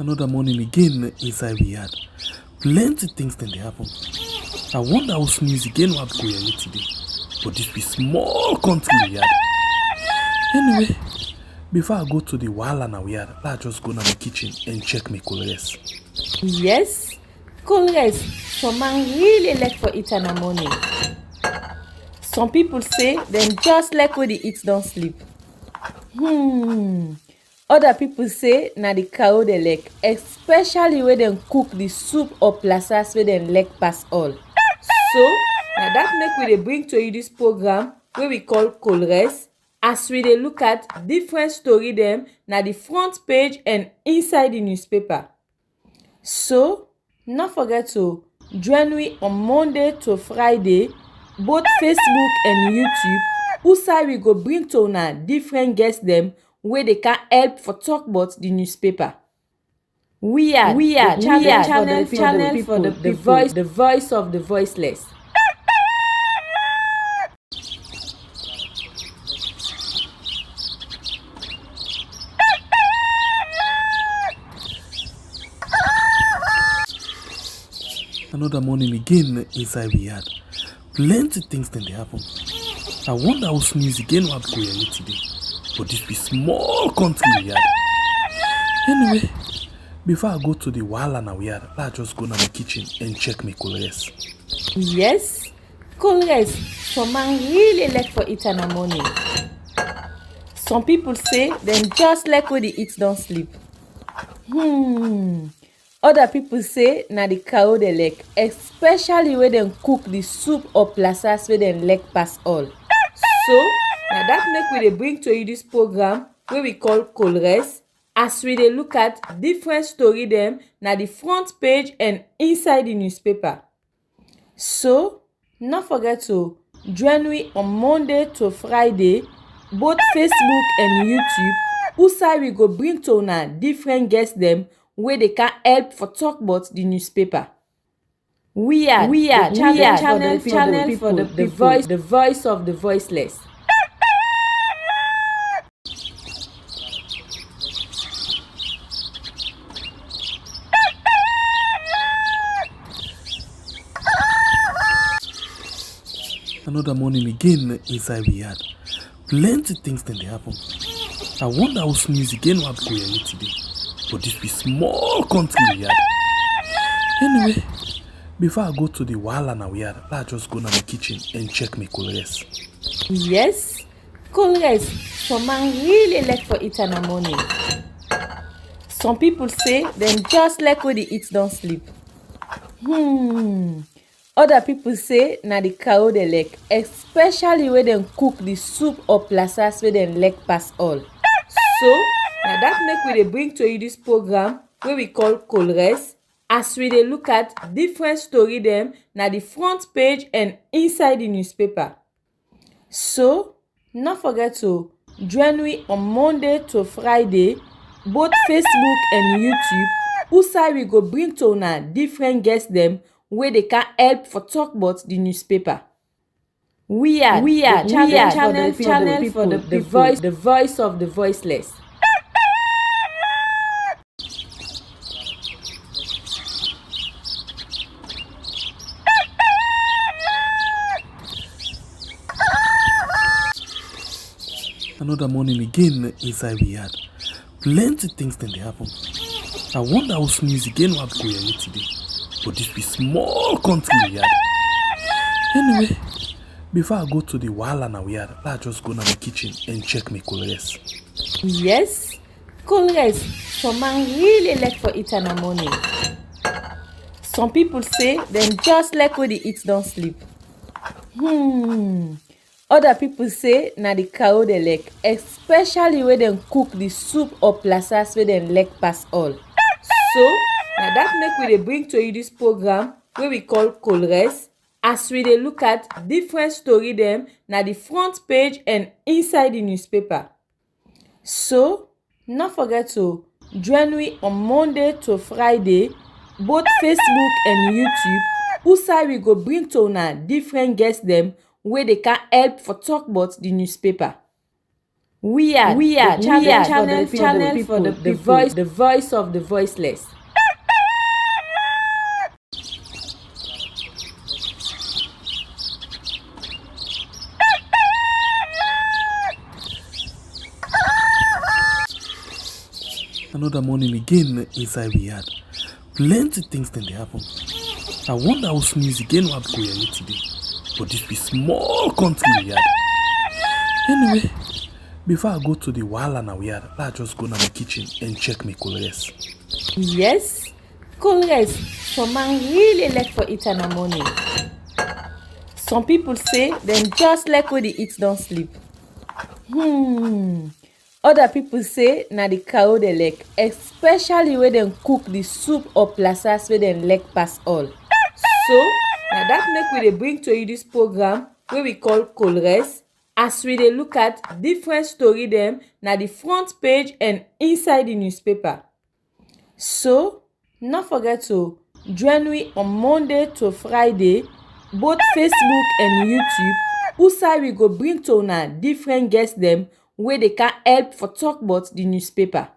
Another morning again inside we had plenty things then they happen. I wonder how news again what go here today. But this be small country we had. Anyway, before I go to the wala now we had, let's just go to the kitchen and check my colors. Yes, colors. Some man really like for it in the morning. Some people say them just like when they eat don't sleep. Other people say na the cow they like, especially when they cook the soup or plasas where they like pass all. So now that make we dey bring to you this program where we call Colres, as we dey look at different story them na the front page and inside the newspaper. So not forget to join me on Monday to Friday, both Facebook and YouTube. Usai we go bring to una different guests them where they can help for talk about the newspaper. We are channel for the voice of the voiceless. Another morning again inside we had plenty things then they happen. I wonder how news again what go here today. But this be small country we had. Anyway, before I go to the wala now we had, let's just go to the kitchen and check my colors. Yes, colors. Some man really like for it in the morning. Some people say them just like when they eat don't sleep. Other people say na the cow they like, especially when they cook the soup or plasas where they like pass all. So now that make we dey bring to you this program where we call Colres, as we dey look at different story them na the front page and inside the newspaper. So not forget to join me on Monday to Friday, both Facebook and YouTube. Usai we go bring to una different guests them where they can help for talk about the newspaper. We are channel for the voice of the voiceless. Another morning again inside we had plenty things then they happen. I wonder how news again what go here today. But this be small country we had. Anyway, before I go to the wala now we had, let's just go to the kitchen and check my colors. Yes, colors. Some man really like for it in the morning. Some people say them just like when they eat don't sleep. Other people say na the cow they like, especially when they cook the soup or plasas where they like pass all. So now that make we dey bring to you this program where we call Colres, as we dey look at different story them na the front page and inside the newspaper. So not forget to join me on Monday to Friday, both Facebook and YouTube. Usai we go bring to una different guests them where they can help for talk about the newspaper. We are channel for the voice of the voiceless. Another morning again inside we had plenty things then they happen. I wonder how news again what go here today. But this be small country we had. Anyway, before I go to the wala now we had, let's just go to the kitchen and check my colors. Yes, colors. Some man really like for it in the morning. Some people say them just like when they eat don't sleep. Other people say na the cow they like, especially when they cook the soup or plasas where they like pass all. So now that make we dey bring to you this program where we call Colres, as we dey look at different story them na the front page and inside the newspaper. So not forget to join me on Monday to Friday, both Facebook and YouTube. Usai we go bring to una different guests them where they can help for talk about the newspaper. We are channel for the voice of the voiceless. Another morning again inside we had plenty things then they happen. I wonder how sneeze again what go here today. But this be small country we had. Anyway, before I go to the wahala now we had, let's just go to my kitchen and check my colors. Yes, colors. Some man really like for eat in the morning. Some people say them just like when they eat don't sleep. Other people say na the cow they like, especially when they cook the soup or plasas where they like pass all. So now that make we dey bring to you this program where we call Colores, as we dey look at different story them na the front page and inside the newspaper. So not forget to join me on Monday to Friday, both Facebook and YouTube. Usai we go bring to una different guests them where they can help for talk about the newspaper.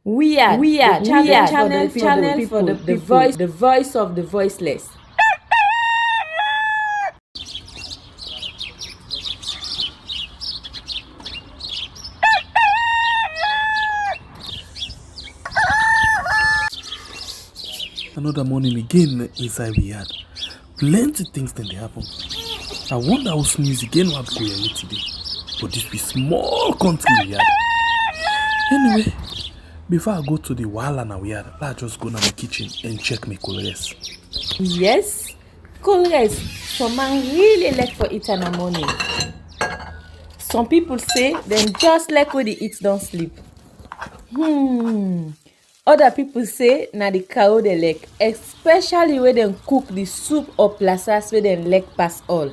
We are channel for the voice of the voiceless. Another morning again inside we had plenty things then they happen. I wonder how sneeze again what go here today. But this be small country we had. Anyway, before I go to the wahala now we had, let's just go to my kitchen and check my colors. Yes, colors. Some man really like for eat in the morning. Some people say them just like when they eat don't sleep. Other people say na the cow they like, especially when they cook the soup or plasas where they like pass all.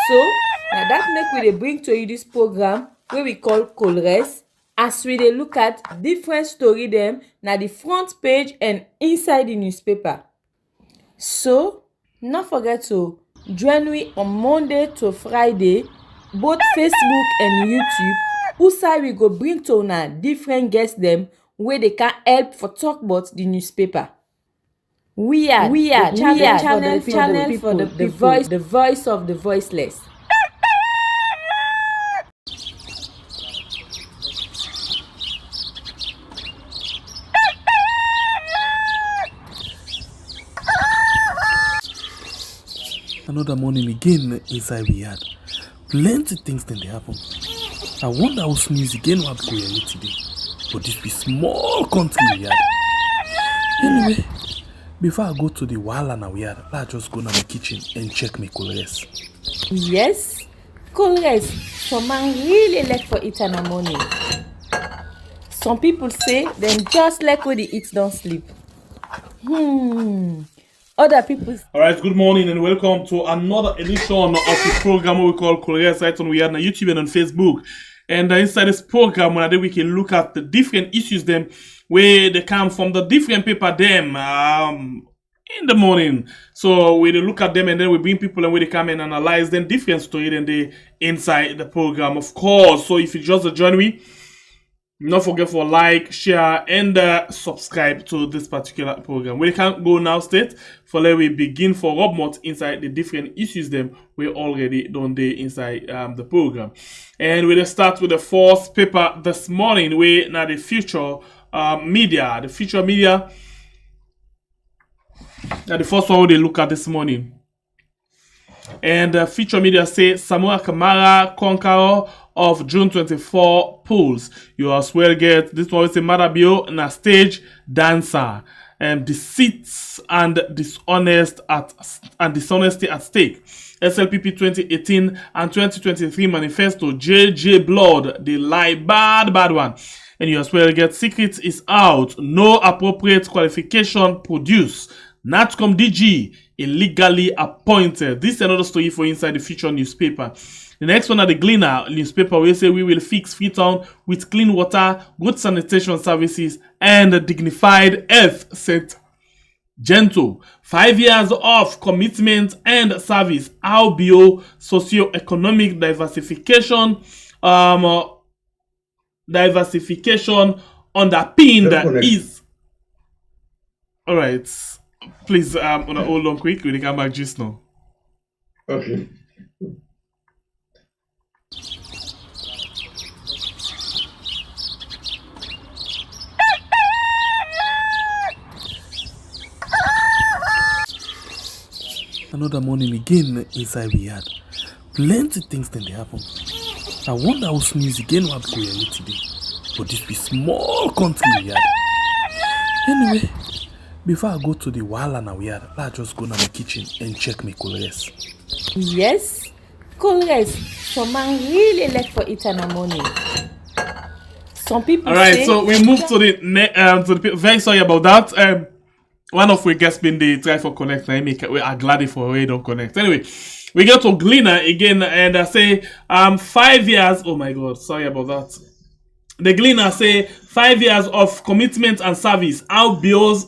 So now that make we dey bring to you this program where we call Colores, as we dey look at different story them na the front page and inside the newspaper. So not forget to join me on Monday to Friday, both Facebook and YouTube. Usai we go bring to una different guests them where they can help for talk about the newspaper. We are channel for the voice of the voiceless. Another morning again inside we had plenty things then they happen. I wonder how sneeze again what go here today. But this be small country we had. Anyway, before I go to the wahala now we had, let's just go to my kitchen and check my colors. Yes, colors. Some man really like for eat in the morning. Some people say them just like when they eat don't sleep. Other people. All right, good morning and welcome to another edition of the program we call Colores right on we are on YouTube and on Facebook. And inside this program, we can look at the different issues them where they come from the different paper them in the morning. So we look at them and then we bring people and we come and analyze them different story than they inside the program, of course. So if you just join me, don't forget for like, share, and subscribe to this particular program. We can go now straight for let we begin for Rob Mott inside the different issues them we already done there inside the program. And we'll start with the first paper this morning. We now the future media. The future media. The first one we look at this morning. And the future media say Samuel Kamara conqueror of June 24 polls. You as well get this one. Say Madabio na stage dancer and deceits and dishonesty at stake. SLPP 2018 and 2023 manifesto. JJ Blood, the lie bad one. And you as well get secret is out. No appropriate qualification produced. Natcom DG illegally appointed. This is another story for inside the future newspaper. The next one at the Gleaner newspaper, we say we will fix Freetown with clean water, good sanitation services, and dignified health set. Gentle. 5 years of commitment and service. How bio socio-economic diversification diversification underpinned is. All right, please, on a hold on quick. We come back just now. Okay. Another morning again inside we had plenty things then they happen. I wonder how sneeze again what go here today. But this be small country we had. Anyway, before I go to the wahala now we had, let's just go to my kitchen and check my colors. Yes, colors. Some man really like for it in the morning. Some people All right, say, so we move to the very sorry about that. One of we guests been the try for connect. We are glad for we don't connect. Anyway, we go to Gleaner again and I say 5 years. Oh my God, sorry about that. The Gleaner say 5 years of commitment and service. How Bio's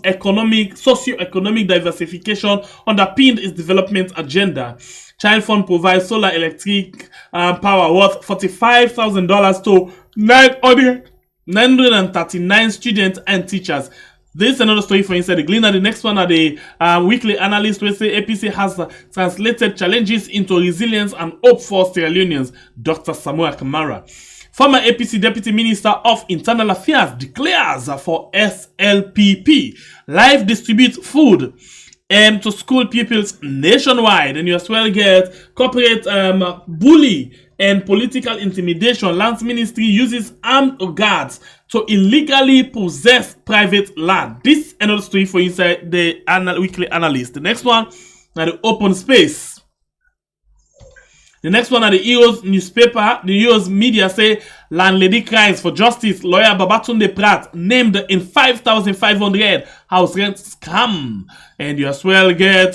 socio-economic diversification underpinned its development agenda. Child Fund provides solar electric power worth $45,000 to 939 students and teachers. This is another story for Inside the Gleaner. The next one are the weekly analyst will say APC has translated challenges into resilience and hope for Sierra Leoneans. Dr. Samuel Kamara. Former APC Deputy Minister of Internal Affairs declares for SLPP. Live distribute food to school pupils nationwide. And you as well get corporate bully and political intimidation. Lands Ministry uses armed guards to illegally possess private land. This another story for Inside the weekly analyst. The next one are the open space. The next one are the Heroes newspaper. The Heroes media say landlady cries for justice. Lawyer Babatunde Pratt named in 5,500 house rent scam. And you as well get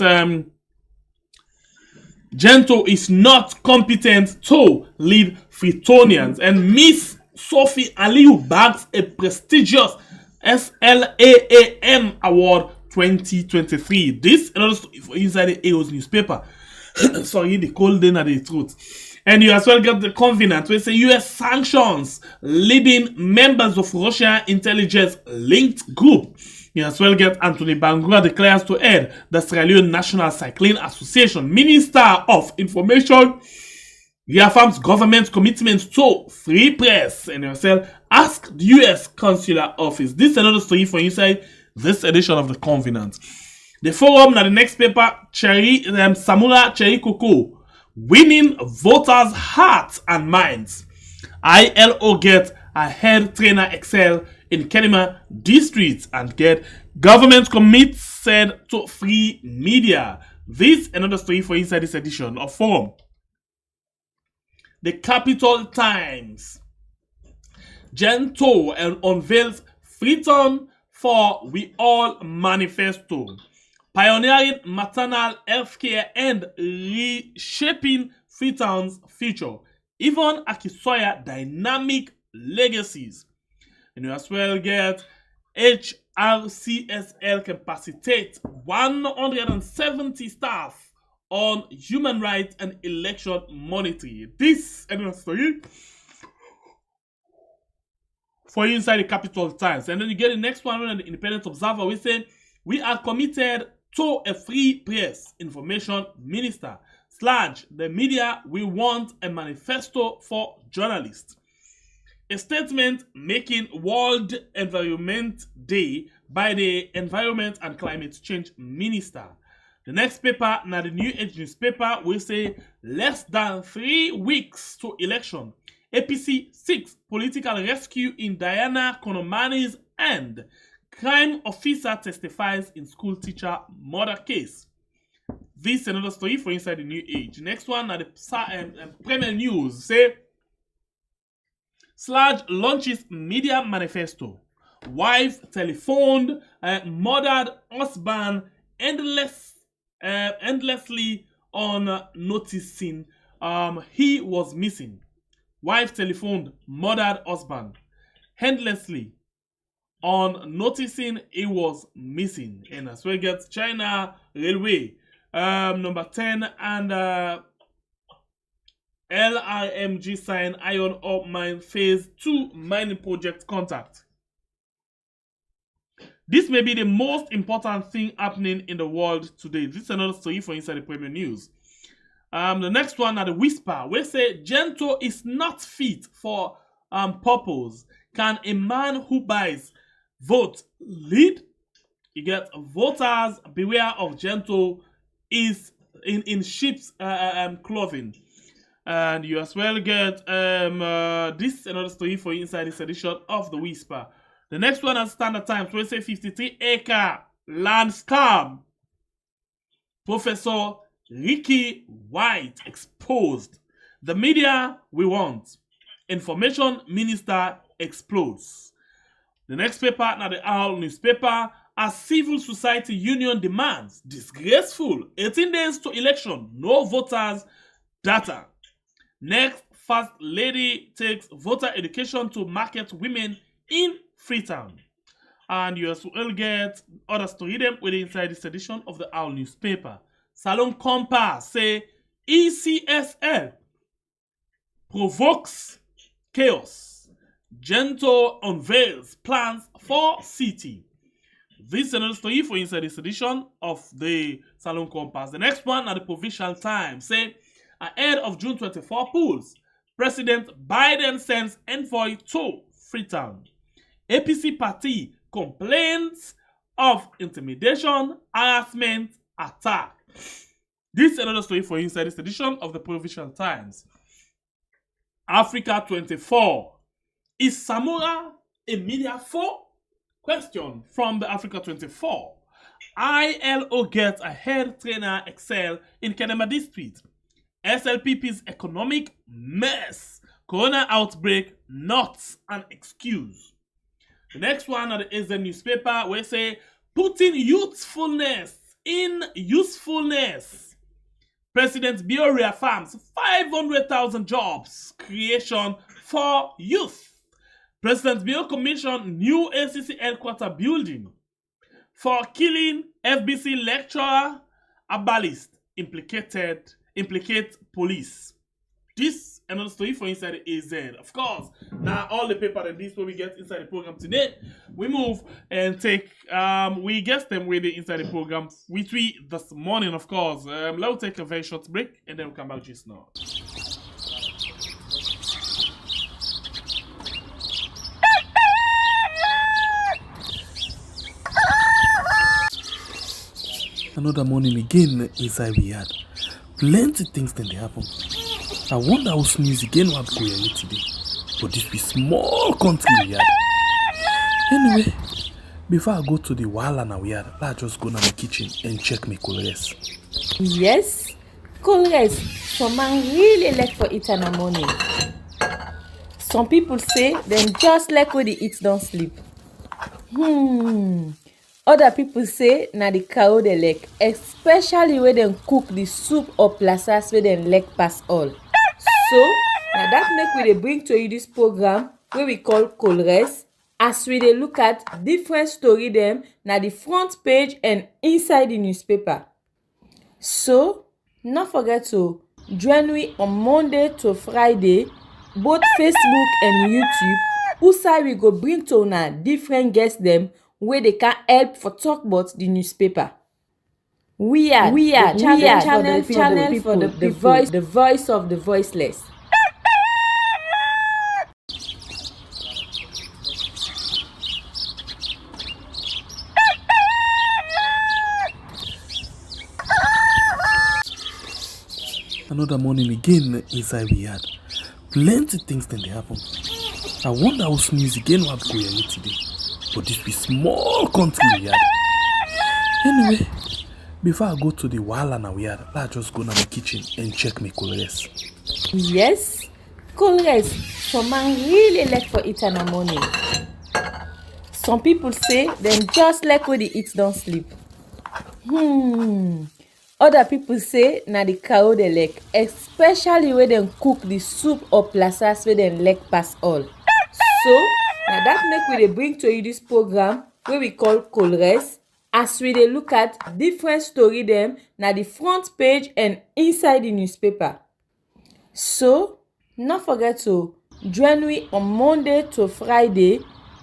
Gento is not competent to lead Freetonians. And Miss Sophie Aliu bags a prestigious SLAAM Award 2023. This another story for Inside the Heroes newspaper. Sorry, the cold in the truth. And you as well get the Covenant, where say US sanctions leading members of Russian intelligence linked group. You as well get Anthony Bangura declares to head the Sierra Leone National Cycling Association. Minister of Information reaffirms government's commitment to free press. And you as well ask the US Consular Office. This is another story for Inside this edition of the Covenant. The forum na the next paper, Samura Cherry Coco, winning voters' hearts and minds. ILO get a head trainer excel in Kenema district and get government committed to free media. This another story for Inside this edition of forum. The Capital Times. Gento unveils Freetown for We All manifesto. Pioneering maternal healthcare and reshaping Freetown's future. Yvonne Akisoya dynamic legacies. And you as well get HRCSL capacitate 170 staff on human rights and election monitoring. This another story for you Inside the Capital Times. And then you get the next one on the Independent Observer. We say we are committed to a free press. Information Minister / the media, we want a manifesto for journalists. A statement making World Environment Day by the Environment and Climate Change Minister. The next paper, now the New Age newspaper, will say less than 3 weeks to election. APC 6 political rescue in Diana Konomani's end. Crime officer testifies in school teacher murder case. This is another story for Inside the New Age. Next one at the Premier News. Say, / launches media manifesto. Wife telephoned, murdered husband endlessly on noticing he was missing. Wife telephoned, murdered husband endlessly on noticing he was missing. And as well get China Railway number 10 and LIMG sign iron ore mine phase 2 mining project contact. This may be the most important thing happening in the world today. This is another story for Inside the Premier News. The next one are the whisper. We say Gento is not fit for purpose. Can a man who buys vote lead? You get voters beware of Gento is in sheep's clothing. And you as well get this another story for you inside this edition of the Whisper. The next one at Standard Times, we say 53-acre land scam. Professor Ricky White exposed. The media we want. Information minister explodes. The next paper, now the Owl newspaper, as civil society union demands disgraceful 18 days to election, no voters data. Next, First Lady takes voter education to market women in Freetown. And you will get others to read them with inside this edition of the Owl newspaper. Salon Compass say ECSL provokes chaos. Gento unveils plans for city. This is another story for inside this edition of the Salon Compass. The next one are the Provincial Times. Say ahead of June 24 polls, President Biden sends Envoy to Freetown. APC party complains of intimidation, harassment, attack. This is another story for inside this edition of the Provincial Times. Africa 24. Is Samora a media foe? Question from the Africa 24. ILO gets a head trainer excel in Kenema district. SLPP's economic mess. Corona outbreak not an excuse. The next one at the AZ newspaper we say putting youthfulness in usefulness. President Bio reaffirms 500,000 jobs creation for youth. President Bio commissioned new ACC headquarter building. For killing FBC lecturer, herbalist implicate police. This another story for inside the AZ. Of course, now all the paper and this what we get inside the program today. We move and take we get them with the inside the program with we this morning, of course. Let's take a very short break and then we'll come back just now. Another morning again inside we had plenty things then they happen. I wonder how sneeze again what go here today. But this be small country we had. Anyway, before I go to the wall and we had, let's just go to my kitchen and check my colors. Yes, colors. Some man really like for eat in the morning. Some people say them just like when they eat don't sleep. Other people say na the cow they like, especially when they cook the soup or plasas where they like pass all. So, now that make we dey bring to you this program where we call Colres, as we dey look at different story them na the front page and inside the newspaper. So, not forget to join me on Monday to Friday, both Facebook and YouTube, usai we go bring to una different guests them where they can help for talk about the newspaper. We are channel for the voice of the voiceless. Another morning again inside we had plenty things then they happen. I wonder how sneeze again what go here today. But this be small country we had. Anyway, before I go to the wall and we had, let's just go to my kitchen and check my colors. Yes, colors. Some man really like for eat in the morning. Some people say them just like when they eat don't sleep. Other people say na the cow they like, especially when they cook the soup or plasas where they like pass all. So, now that make we dey bring to you this program where we call Colres, as we dey look at different story them na the front page and inside the newspaper. So, not forget to join me on Monday to Friday,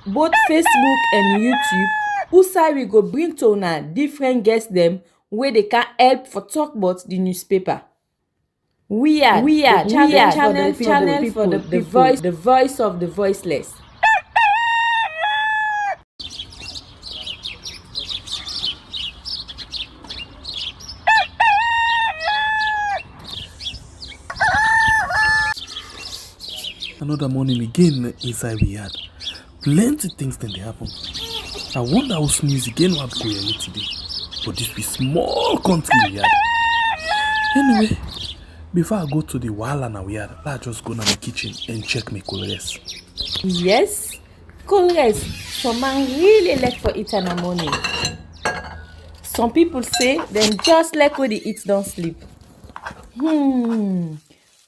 both Facebook and YouTube, who we go bring to una different guests them where they can help for talk about the newspaper. We are channel for the people, the voice of the voiceless. Another morning again inside we had plenty things then they happen. I wonder how smooth again what go here today. But this be small country we had. Anyway, before I go to the wahala now we had, let's just go to the kitchen and check my colors. Yes, colors. Some man really like for eat in the morning. Some people say them just like when they eat don't sleep.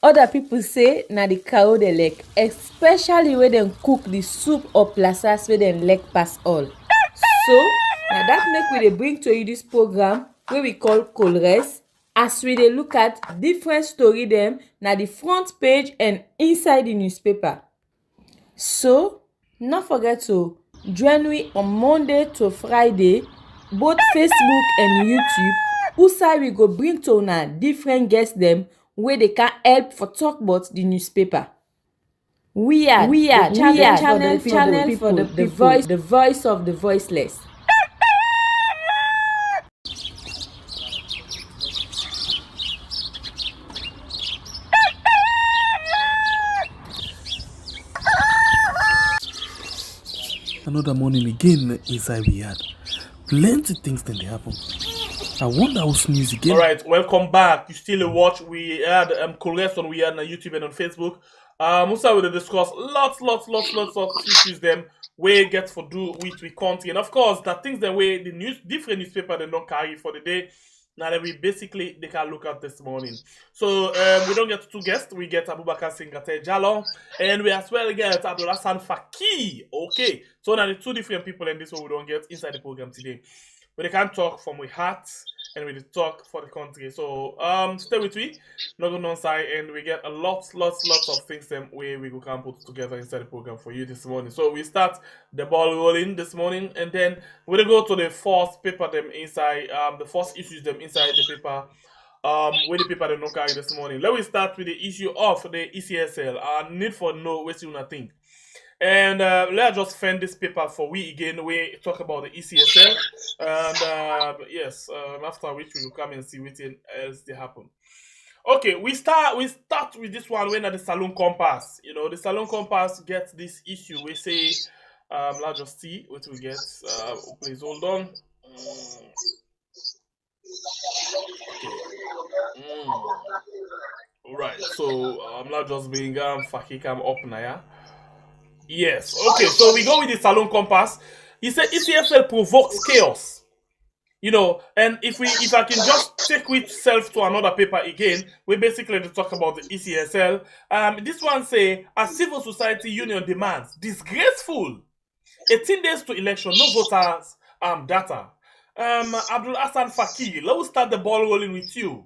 Other people say na the cow they like, especially when they cook the soup or plasas where they like pass all. So now that make we dey bring to you this program where we call Colres, as we dey look at different story them na the front page and inside the newspaper. So not forget to join me on Monday to Friday, both Facebook and YouTube, who we go bring to una different guests them where they can help for talk about the newspaper. We are channel for the people, the voice of the voiceless. Another morning again inside we had plenty things then they happen. I wonder how smooth again. All right, welcome back. You still watch. We had colors on we had on YouTube and on Facebook. Musa will discuss lots of issues them we get for do with we country, and of course the things that way the different newspaper they don't carry for the day. Now that we basically they can look at this morning. So we don't get two guests. We get Abubakar Singate Jalon, and we as well get Abdul Hassan Faki. Okay, so now the two different people in this one we don't get inside the program today. But they can talk from we heart and we talk for the country. So stay with me, not go on side, and we get a lots of things them way we can put together inside the program for you this morning. So we start the ball rolling this morning, and then we'll go to the first paper them inside the first issues them inside the paper. With the paper they don't carry this morning. Let me start with the issue of the ECSL. I need for know what you think. And let's just find this paper for we again. We talk about the ECSL, and yes, after which we will come and see what else they happen. Okay, we start with this one when at the Salon Compass. You know, the Salon Compass gets this issue. We say, let's just see what we get. Please hold on. Right. So let's just bring Fakikam up now. Yeah? Yes. Okay. So we go with the Salon Compass. He said ECSL provokes chaos. You know, and if I can just take with self to another paper again, we basically talk about the ECSL. This one say a civil society union demands disgraceful 18 days to election, no voters data. Abdul Hassan Fakir, let's start the ball rolling with you.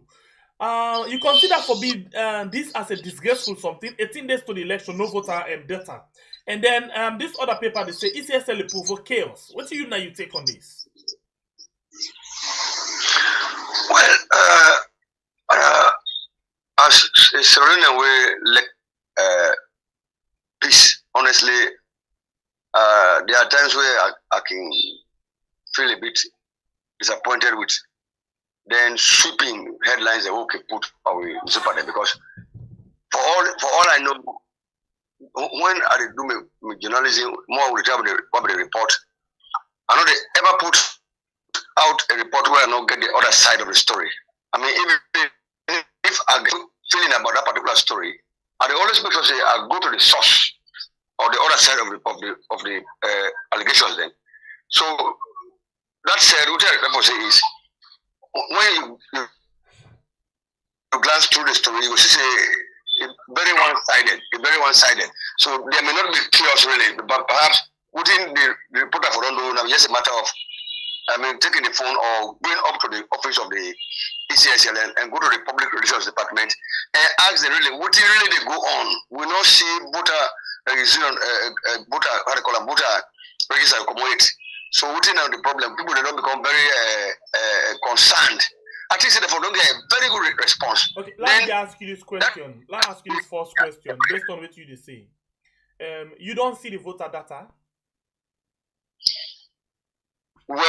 You consider forbid this as a disgraceful something, 18 days to the election, no voter data. And then this other paper, they say ECSL provoke chaos. What do you now you take on this? Well, as Serena will peace, honestly, there are times where I can feel a bit disappointed with then sweeping headlines that okay put away newspaper because for all I know, when I do my journalism, more with the report, I know they ever put out a report where I don't get the other side of the story. I mean, if I get feeling about that particular story, I always make sure say I go to the source or the other side of the allegations. Then, so that said, what I say is when you glance through the story, you will see very one-sided. So there may not be chaos really, but perhaps within the reporter for don't know, now just a matter of taking the phone or going up to the office of the ECSL and go to the Public Relations Department and ask them really what really they go on. We not see voter registration, voter register commodity. So what is now the problem? People they don't become very concerned. At least therefore don't get a very good response. Okay, let me ask you this question. Let me ask you this first question based on what you say. You don't see the voter data? Well, I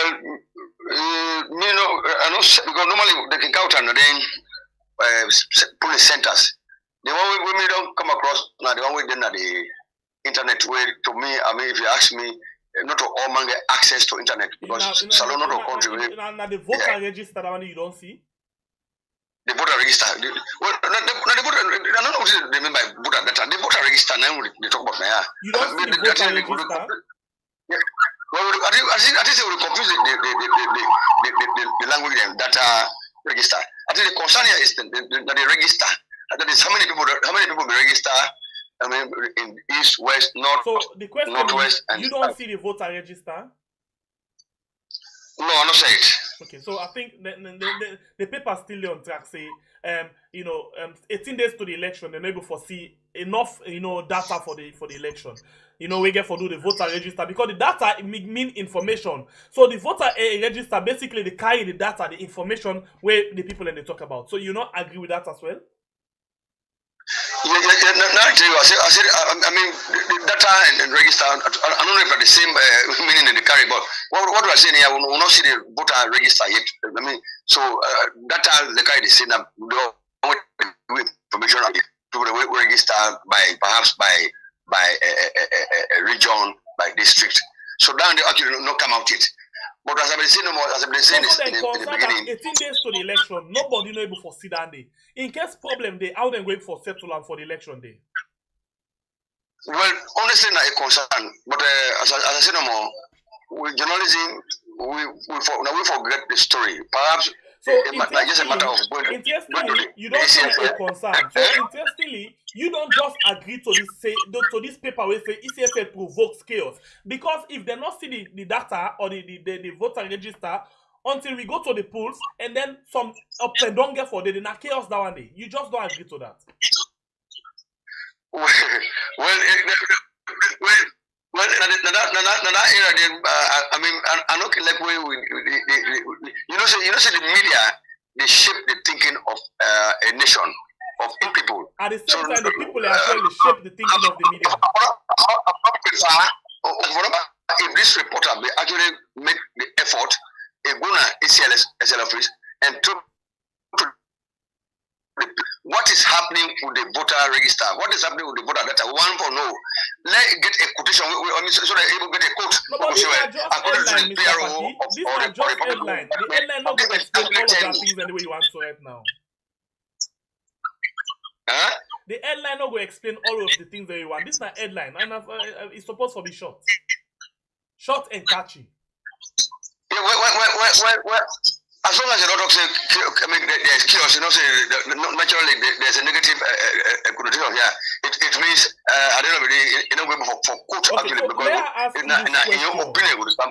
know because normally they can count and then put the centers. The one we don't come across now, the one we did at the internet way to me. I mean, if you ask me, not all man get access to internet because Salon not a country. Now the voter register, that one you don't see. The voter register. The voter. I don't know what they mean by voter data. The voter register. Now they talk about now. You don't see the voter register. Yeah. Well, I think they will confuse the language and data register. I think the concern here is the register. That is how many people will register. I mean, in east, west, north, so the question northwest, is, you don't see the voter register? No, I don't say it. Okay, so I think the paper still on track. Say, 18 days to the election, they're able to foresee enough, data for the election. We get for do the voter register because the data mean information. So the voter register basically they carry the data, the information where the people and they talk about. So you not agree with that as well? Yeah. Now I tell you, I mean, the data and register. I don't know if they're the same meaning in the carry, but what do I say here? We will not see the voter register yet. I mean, so data they carry the same. Information to the register perhaps by a region, by district. So now they actually not come out yet. But as I've been saying, in the beginning, 18 days to the election, nobody know able to see that day. In case problem day, how they going for settle for the election day? Well, honestly, not a concern. But as I said no more, with journalism, we forget the story. Perhaps so just a matter of interestingly, you don't see a concern. So interestingly, you don't just agree to this paper where say ECSL provokes chaos. Because if they not see the data or the voter register until we go to the polls and then some up and down get for the chaos that one day. You just don't agree to that. Well, that area, I mean, I know like way say the media they shape the thinking of a nation of people. At the same time, the people actually shape the thinking of the media. If this reporter they actually make the effort, a go to ACSL office and to what is happening with the voter register? What is happening with the voter data? One for no. Let get a quotation. So they're able to get a quote. No, but these are just headline, Mr. Fati. These are just headline. The headline not going to explain all of that things the way you want to right now. Huh? The headline not going to explain all of the things that you want. This is not headline. And it's supposed to be short. Short and catchy. Yeah, well. As long as the doctor say, I mean, there's chaos, naturally there's a negative connotation here. It means, I don't know, for quote, okay, actually, so because in your opinion, with the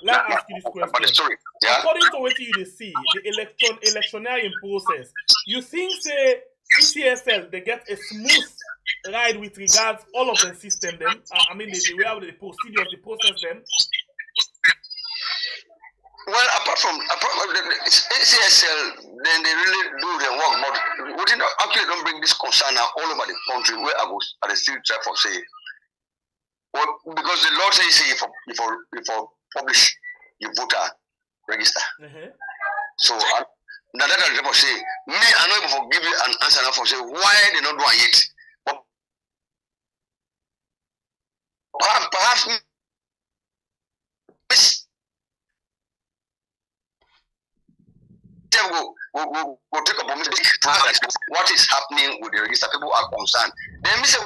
let me ask you this question. About the story. Yeah? According to what you see, the electioneering process, you think, say, ECSL, they get a smooth ride with regards all of the system, then, I mean, the way of the procedures, the process, then? Well, apart from ACSL, then they really do their work, but we actually don't bring this concern now all over the country where I still try for say, well, because the law says if you publish your voter register. So now that I never say, me I know if I give you an answer now for say why they not doing it, but perhaps we'll take up what is happening with the register. People are concerned. Then we say,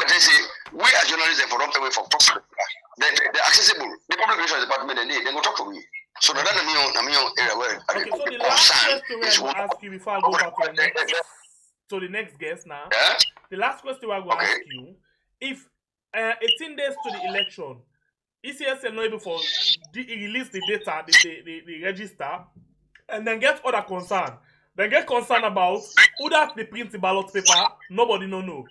they say we as journalists for don't pay for talk to them. They're accessible. The public relations department they go talk to me. So that's the area where okay, so the last question I will ask you before I go back to the next guest now. Yeah? The last question I'm going to Okay. ask you: if 18 days to the election, ECSL not able for release the data, the register, and then get other concern. Then get concerned about who that they print the ballot paper. Nobody no know.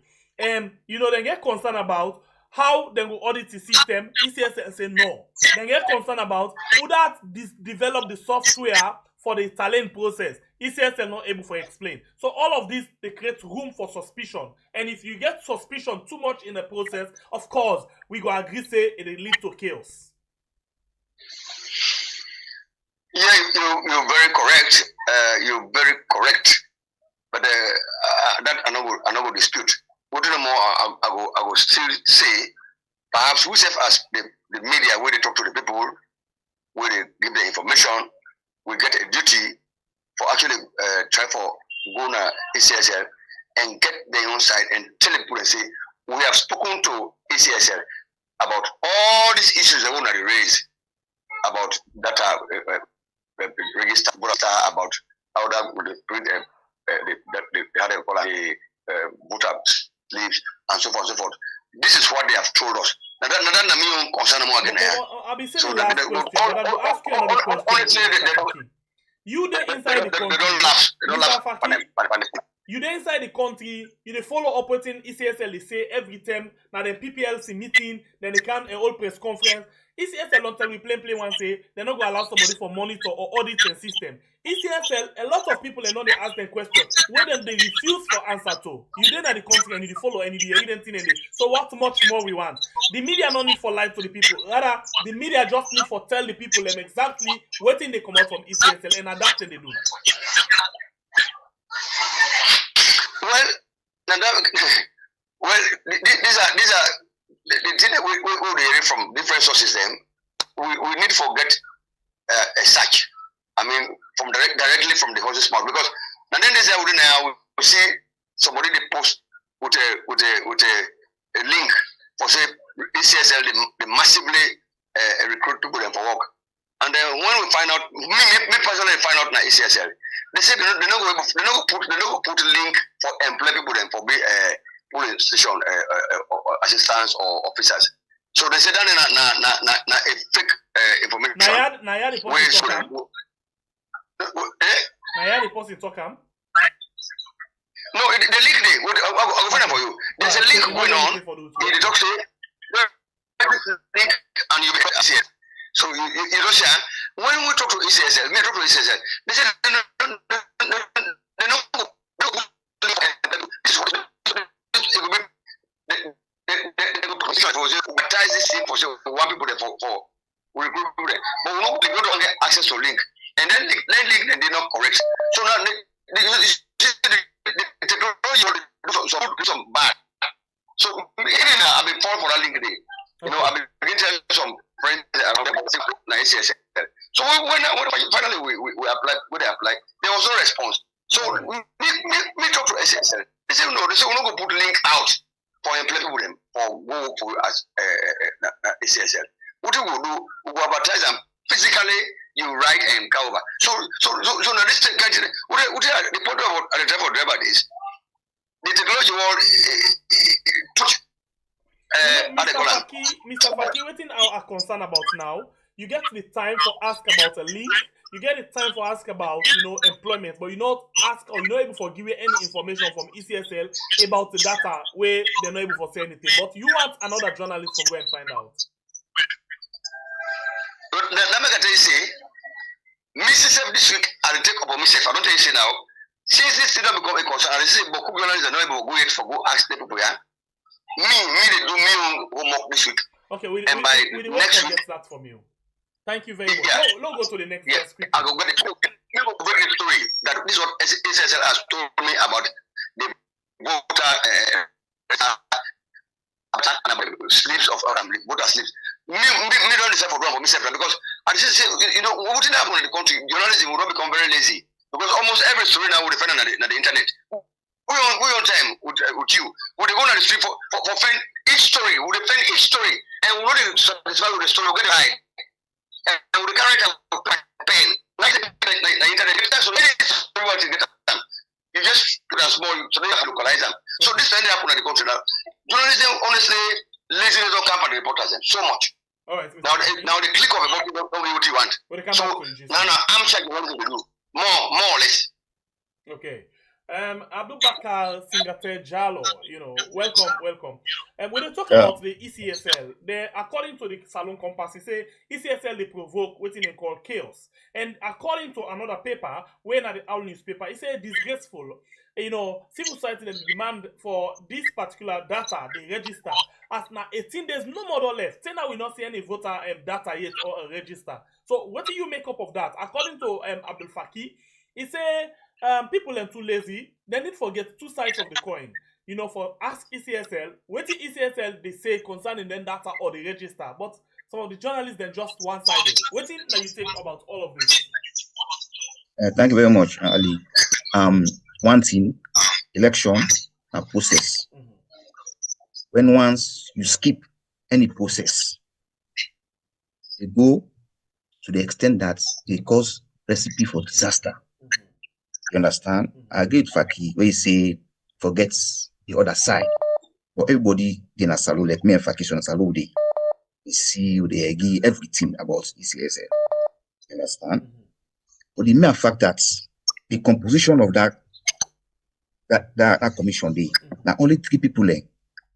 You know, then get concerned about how they will audit the system. ECSL say no. Then get concerned about who that develop the software for the talent process. ECSL not able to explain. So all of this, they create room for suspicion. And if you get suspicion too much in the process, of course, we go agree say it will lead to chaos. Yeah, you're very correct. You're very correct. But that I not go dispute. What do you know more? I will still say, perhaps we serve as the media where they talk to the people, where they give the information, we get a duty for actually try for go to ECSL and get their own side and tell the people and say, we have spoken to ECSL about all these issues they want to raise about data register, about how that would bring the voter sleeves and so forth and so forth. This is what they have told us. Now that me own concern more again. I'll be saying the last question, but I will ask you another question. You there inside the country, Mr. Faki, you there inside the country, you dey follow operating ECSL, they say every time, now the PPLC meeting, then they can a whole press conference. ECSL don't tell me plain one say, they're not going to allow somebody for monitor or audit the system. ECSL, a lot of people, they know they ask them questions, whether they refuse for answer to. You then at the country and you follow and you didn't think anything. So what much more we want? The media no need for lie to the people. Rather, the media just need for tell the people them exactly what thing they come out from ECSL and adapt and they do. Well, these are the thing that we hear from different sources. Then we need to get a search. I mean, from directly from the horse's mouth, because and then this we see somebody they post with a link for say ECSL they massively recruit people for work, and then when we find out, me personally find out now ECSL, they say they don't go put a link for employ people then for be police station assistants or officers. So they say that na a fake information. Naya the person talk am. Naya the person talk am. No, the link there. I'll find it for you. There's a link going on. In the talk say link and you be see it. So you don't say when we talk to ECSL, me talk to ECSL. They say advertise this thing for one people there for recruit people there, but we don't get access to link, and then link they did not correct. So now the technology do some bad. So even I've been falling for that link there. You know, I've been beginning to tell some friends around the ECSL. So when finally we applied, when they applied, there was no response. So me talk to ECSL. They say no. They say we're not going to put link out for employ people them for go for as ECSL. What we will do, we will advertise them physically. You write and cover. So now this country, what the point about the driver is the technology world put. Mr. Faki, what thing are concerned about now? You get the time for ask about a link. You get the time for ask about employment, but you not ask or you're not able to give you any information from ECSL about the data where they're not able to say anything. But you want another journalist to go and find out. Let me tell you, say, Mississippi this week I will take up on myself. I don't tell you say now. Since this did not become a concern, I say, but journalists are not able to go yet for go ask the people. Yeah, me they do me homework this week. Okay, we next week get that from you. Thank you very much. Yeah. Let's go to the next yes. I go get the story that this is what ECSL has told me about the voter sleeves of voter sleeves. Me don't deserve for wrong for myself because I just say what did happen in the country? Journalism will not become very lazy because almost every story now will depend on the internet. We on time with you. We go on the street for find each story. We defend each story and we not satisfied with the story. We get it right. And we carry it out pen. Like the internet, so you just put a small so you have to localize them. So this thing happen at the country now. Journalism honestly laziness don't come for the reporters so much. All right. Now the click of a button don't be what you want. So now I'm checking what to do. More or less. Okay. Abdul Bakar Singate Jalo, welcome. And when they talk about the ECSL, according to the Salon Compass, they say ECSL they provoke what they call chaos. And according to another paper, when at the Owl newspaper, it say disgraceful. Civil society they demand for this particular data they register. As now 18 days, no more left. Say now we not see any voter data yet or register. So what do you make up of that? According to Abdul Faki, he say people are too lazy. They need to forget two sides of the coin. For ask ECSL, what the ECSL they say concerning then data or the register, but some of the journalists then just one-sided. What do you think about all of this? Thank you very much, Ali. One thing, election a process. When once you skip any process, they go to the extent that they cause recipe for disaster. You understand? I agree with Faki where you say forget the other side. But everybody in a salon, like me and Faki on a salon, they see, they agree everything about ECSL. You understand? But the mere fact that the composition of that commission day, now only 3 people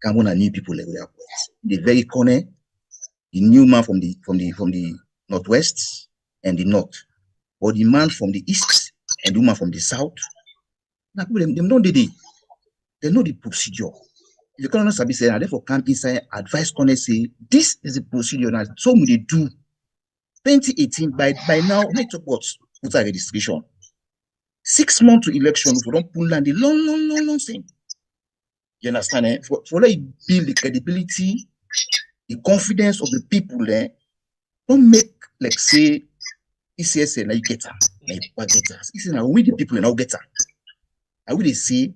can one new people the very corner, the new man from the northwest and the north, or the man from the east and the woman from the south. Now people them know they know the procedure. If you cannot sabi say, therefore come inside advice corner say this is the procedure now. So we do 2018 by now. Let's talk about voter registration. 6 months to election, if we don't pull down the long thing. You understand? For like build the credibility, the confidence of the people there, don't make like say ECSL now you get her. Now we the people now get her. I will say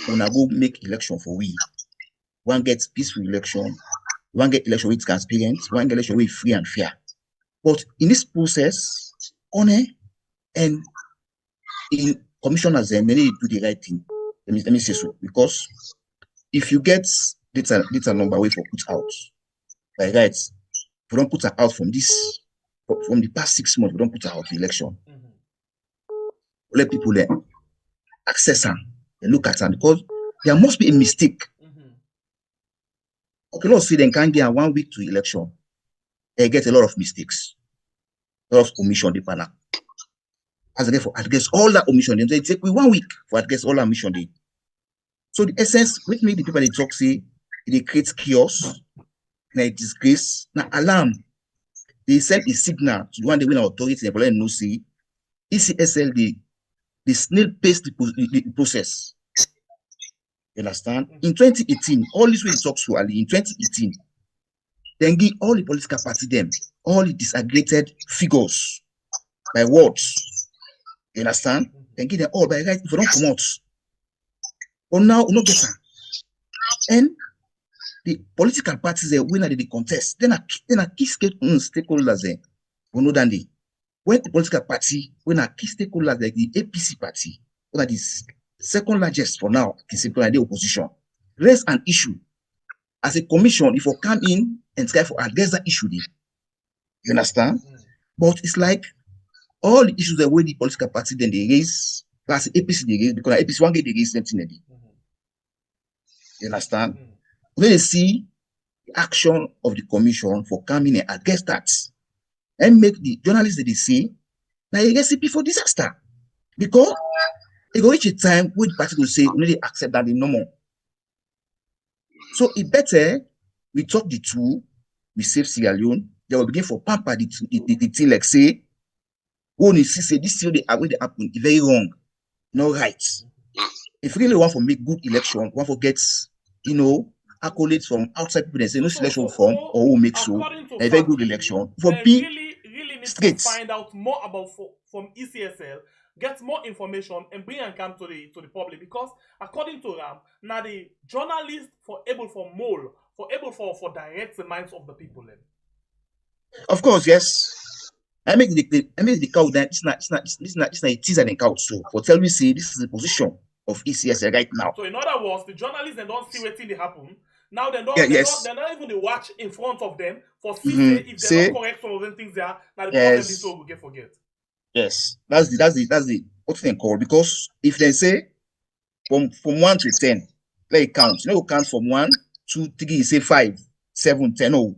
when I go make election for we. One gets peaceful election, one get election with transparent, one get election with free and fair. But in this process, honor and in commissioners, they need to do the right thing. Let me say so. Because if you get data number way for put out, by rights, we don't put her out from the past 6 months, we don't put her out for election. Let people access her and look at her because there must be a mistake. Okay, let's say they can't get 1 week to election. They get a lot of mistakes, a lot of omission the panel. As again for address all that omission, they take 1 week for address all that omission day. So the essence, which make the people they talk say, they create chaos, now disgrace, now alarm. They send a signal to the one they win authority and no say, ECSL they snail pace the process. You understand? In 2018, all this way they talk so early, in 2018, then give all the political party them, all the disaggregated figures by words. You understand? Then give them all by right if you don't come out. But now, no get her. And the political parties win at the contest. Then a key stakeholders know than they. When the political party, when a key stakeholders like the APC party, that is second largest for now, the opposition, raise an issue as a commission if you come in and try for address that issue. You understand? But it's like all the issues that way the political party then they raise, plus APC they raise, because APC one get they raise something. You understand? When you see the action of the commission for coming and address that and make the journalists that they say now a recipe for disaster. Because it go reach a time where the party will say we need to accept that the normal. So it better we talk the two, we save Sierra Leone, they will begin for pamper the thing like say, when you see this thing they happen, it's very wrong, no right. If you really want to make good election, want to get accolades from outside people, they say no selection form or who make so a very good election. For be really need straight. to find out more about from ECSL, get more information and bring and come to the public, because according to them, now the journalists for direct the minds of the people. Of course, yes. I make the count that it's not a teaser and count. So for tell me say this is the position. of ECSL right now. So in other words, the journalists they don't see what thing they happen. Now they don't, Yeah, they're yes. not even they watch in front of them for see Mhm. if they're Say- not correct some of them things they are. Now the Yes. problem this all will get forget. Yes, that's the what they call, because if they say from 1 to 10, let it count. You know, count from 1, 2, 3, say 5, 7, 10. No,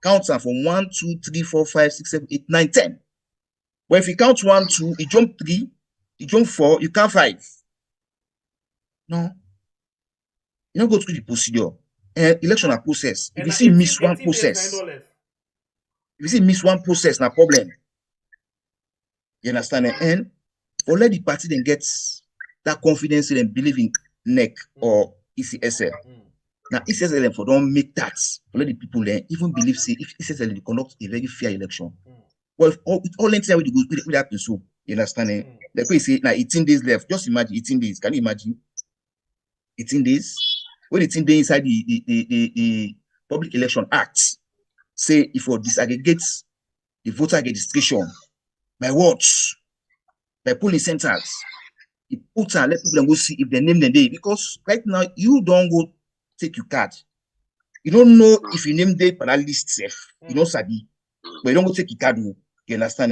count from 1, 2, 3, 4, 5, 6, 7, 8, 9, 10. But if you count 1, 2, you jump 3, you jump 4, you count 5. No, you don't go through the procedure. Election a process. If And you now see miss 18 one days, process, $9 left. if you see miss one process, na problem. You understand? And for let the party then get that confidence and believe in NEC or ECSL. Now ECSL for don't make that for let the people then even believe say if ECSL will conduct a very fair election. Well, with all entire way will happen so. You understand? Like we say now 18 days left. Just imagine 18 days. Can you imagine? 18 days. When 18 days inside the Public Election Act, say if you disaggregate the voter registration by words, by polling centers, you put and let people go see if they name them day. Because right now you don't go take your card. You don't know if you name day for that list safe. You know Sabi, but you don't go take your card. You understand?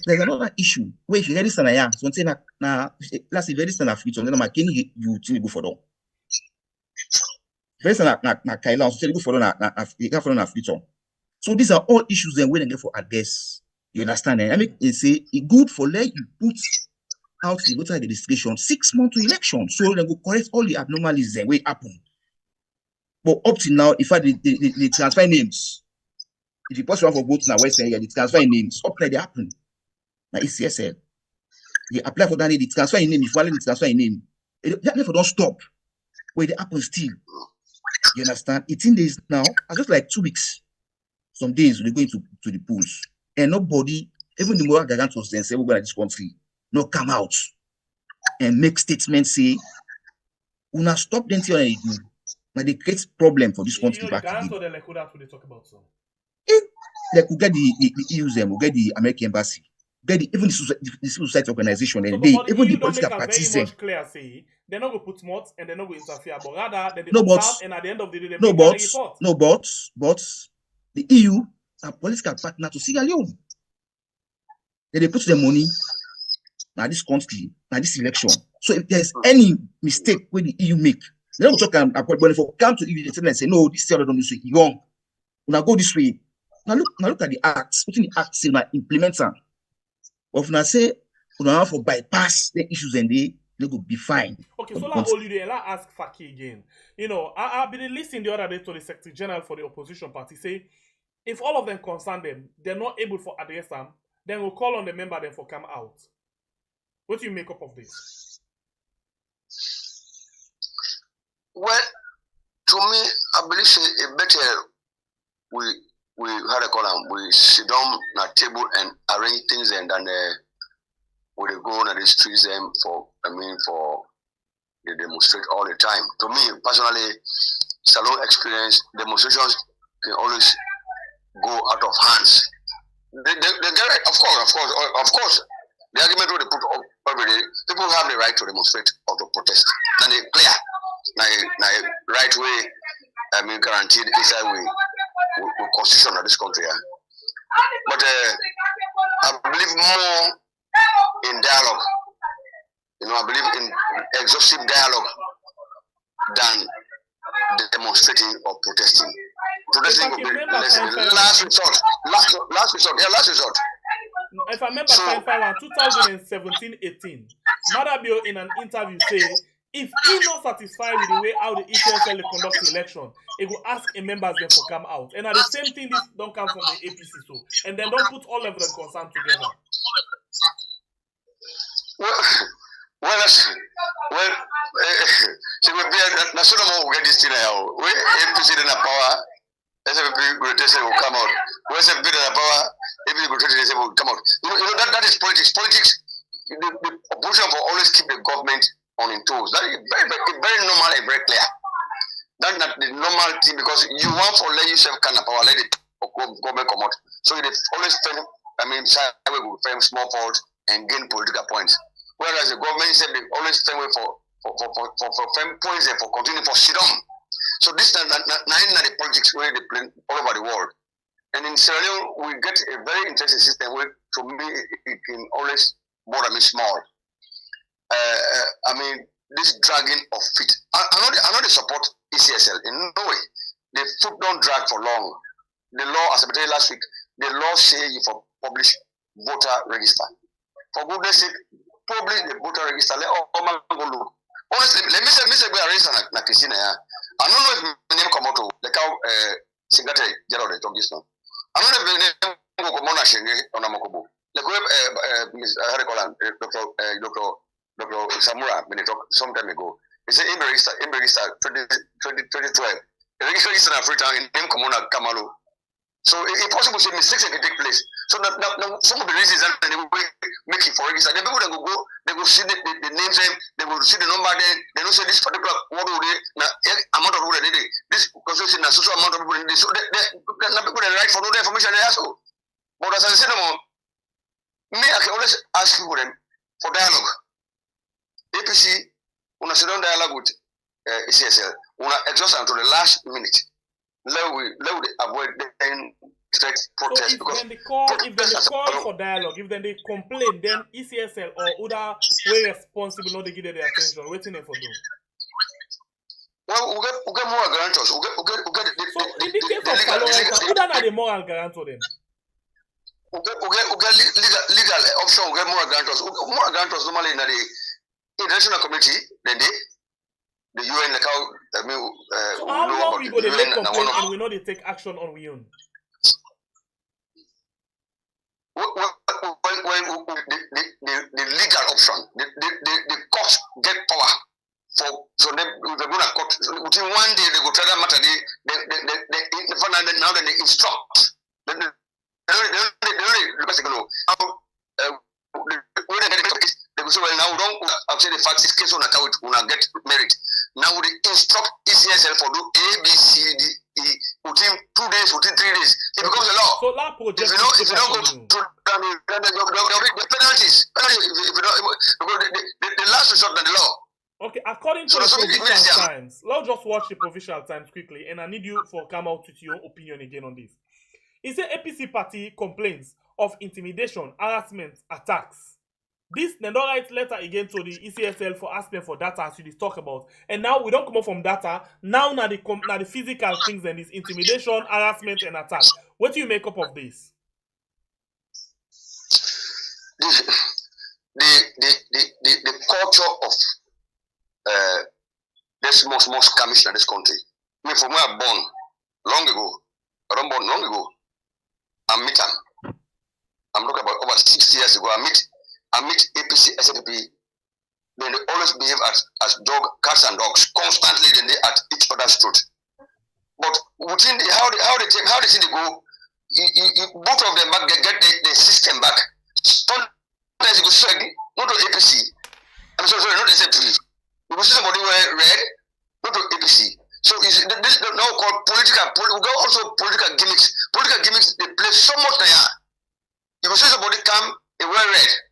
There's another issue. Where if you register na something na let's say register na Freetown, then can you go for them. Register na Kaila, so you go for them na Freetown. So these are all issues then when they get for address. You understand? I mean, they say it's good for let you put out the voter registration 6 months to election, so they go correct all the abnormalities that will happen. But up to now, if they transfer names, if you post one for vote now Western area, they transfer names. Up there they happen. Now ECSL, they apply for that, they transfer a name. If one they transfer a name, that never don't stop. Where they happen still. You understand? 18 days now, just like 2 weeks. Some days they go into the polls, and nobody, even the moral guarantors, then say we're going to this country, no come out and make statements say, "We not stop them till they do." Now they create problem for this country back again. The Electoral they talk about so. Like we get the EUs, we get the American embassy, get even the civil society organization, So, and they even the don't political make parties. Very much clear, say they're not going to put mods and they're not going to interfere, but rather they No, opt but out, and at the end of the day they no, make but a report. no, but the EU are political partner to Sierra Leone. Then they put the money now this country, now this election. So if there's any mistake where the EU make, they don't talk about money for come to EU and say no, this Sierra don't do so wrong. Now go this way. Now look at the acts. Putting the acts in implement them. But if I say we don't have to bypass the issues and they will be fine. Okay, so like all you do, and I ask Faki again. You know, I've been listening the other day to the Secretary General for the opposition party say if all of them concern them, they're not able to address them, then we'll call on the member then for come out. What do you make up of this? Well, to me, I believe it better we had a column. We sit down at table and arrange things, and then we go on the streets them for they demonstrate all the time. To me personally, salon experience demonstrations can always go out of hands. They get, of course. The argument they put up every day, people have the right to demonstrate or to protest, and they clear. Now, right way, guaranteed inside we constitution of this country. But I believe more in dialogue. You know, I believe in exhaustive dialogue than demonstrating or protesting. Protesting will be last resort. Last resort. If I remember, 2017-18, Madabio in an interview said, if he not satisfied with the way how the ECSL conduct the election, he will ask a members then for come out. And at the same thing, this don't come from the APC, so and then don't put all of the concern together. So we be national will get this thing out. We APC in power. SFP will come out. We SFP in power. APC will come out. You know that is politics. Politics. The opposition will always keep the government on in toes. That is very normal and very clear. That's not the normal thing because you want to let yourself kind of power, let it government come out. So they always spend, side will spend small fault and gain political points. whereas the government said they always find way for points and for continuing for sit down. So this time, the politics where they play all over the world. And in Sierra Leone, we get a very interesting system where, to me, it can always bother me small. I mean, this dragging of feet. I know they support ECSL in no way. The foot don't drag for long. The law, as I said last week, the law say you for publish voter register. For goodness sake, publish the voter register. Let all man go look. Honestly, let me say we are raising na Christina. I don't know if my name come out to like how Singate Gerald talk this now. I don't know if my name go come on a shenge on a mokobo. Like Miss Dr. Samura when they talk some time ago. He said in register 2012. The register in Freetown in name come on a Kamalo. So it's possible to say mistakes can take place. So now some of the reasons that they will make it for register. The people that go, they will see the names, they will see the number, they don't say this particular what will they amount of people they did. This constitution a social amount of people they so the people they write for no information they ask. But as I said, me I can always ask for them for dialogue. APC, when I sit down dialogue with ECSL, when I exhaust until the last minute. Let we avoid then straight protest. So if they call for dialogue, if then they complain, then ECSL or other way responsible not to give them their attention, waiting for them. Well, we get more guarantors. So in the case of Palorenta, who are the moral guarantor then? We get legal option. We get more guarantors. More guarantors normally in the international community then the UN, like how so how long we go to make complaint and we know they take action on we own? When the legal option, the courts get power so they're gonna court within 1 day they go try that matter. Now they instruct. They only request to know how when they get it. They will say, well, now don't say the facts. This case on account will not get merit. Now we instruct ECSL for do A, B, C, D, E within 2 days, within 3 days. It becomes a law. So that project if you don't go to the penalties. If you don't, the last resort than the law. Okay, according to the Provincial Times, let's just watch the Provincial Times quickly, and I need you to come out with your opinion again on this. It says APC party complains of intimidation, harassment, attacks. This they don't write letter again to the ECSL for asking for data as you talk about. And now we don't come up from data. Now the physical things and this intimidation, harassment, and attack. What do you make up of this? The culture of this most skirmish in this country. I mean, from where I'm born long ago, I born long ago. I meet them. I'm talking about over 60 years ago. I meet APC, SNP, then they always behave as cats and dogs, constantly then they at each other's throat. But within how they see they go, both of them back get the system back. Sometimes you go see not to APC. I'm sorry, not SNP. You go see somebody wear red, not to APC. So this is now called political. We got also political gimmicks. Political gimmicks they play so much there. You go see somebody come, they wear red.